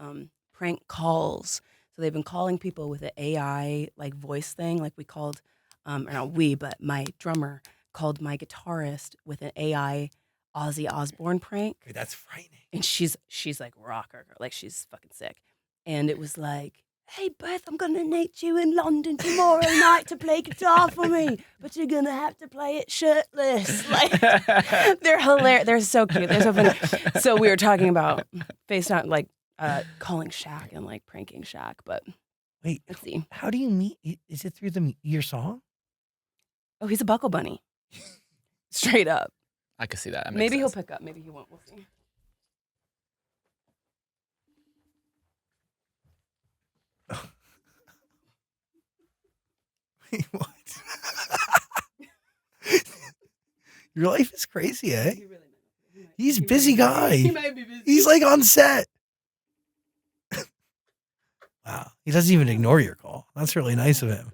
prank calls. So they've been calling people with an AI like voice thing. Like we called, or not we, but my drummer called my guitarist with an AI Ozzy Osbourne prank. Okay, that's frightening. And she's like rocker, like she's fucking sick. And it was like, hey Beth, I'm gonna meet you in London tomorrow night to play guitar for me, but you're gonna have to play it shirtless. Like they're hilarious. They're so cute. They're so funny. So we were talking about FaceTime, like calling Shaq and like pranking Shaq. But Wait, let's see. how do you meet? Is it through your song? Oh, he's a buckle bunny. Straight up. I could see that. That makes Maybe he'll sense. pick up. Maybe he won't. We'll see. Wait, what? Your life is crazy, eh? He's a busy guy. He might be busy. He's like on set. Wow. He doesn't even ignore your call. That's really nice of him.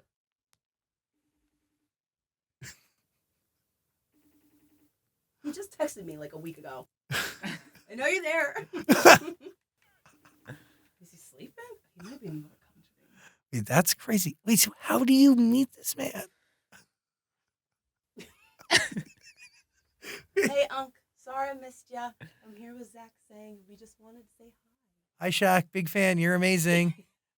He just texted me like a week ago. I know you're there. Is he sleeping? He might be more comfortable. Wait, that's crazy. Wait, so how do you meet this man? Hey, Unc. Sorry I missed ya. I'm here with zachsang. We just wanted to say Hi, Shaq. Big fan. You're amazing.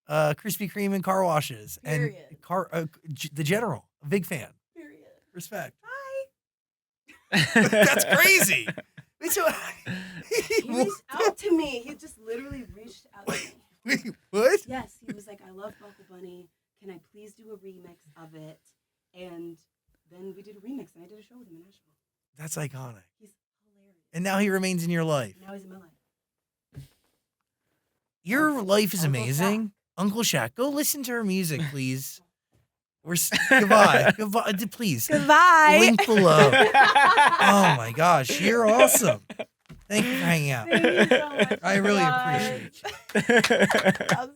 Krispy Kreme and car washes. Period. And the general. A big fan. Period. Respect. Hi. That's crazy. So, He reached out to me. He just literally reached out to me. Wait, what? Yes, he was like, I love Buckle Bunny. Can I please do a remix of it? And then we did a remix, and I did a show with him in Nashville. That's iconic. He's hilarious. And now he remains in your life. Now he's in my life. Your life is Uncle amazing. Uncle Shaq. Go listen to her music, please. Goodbye. Goodbye. Please. Goodbye. Link below. Oh my gosh, you're awesome. Thank you for hanging out. Thank you so much. I really Bye. appreciate you. I'm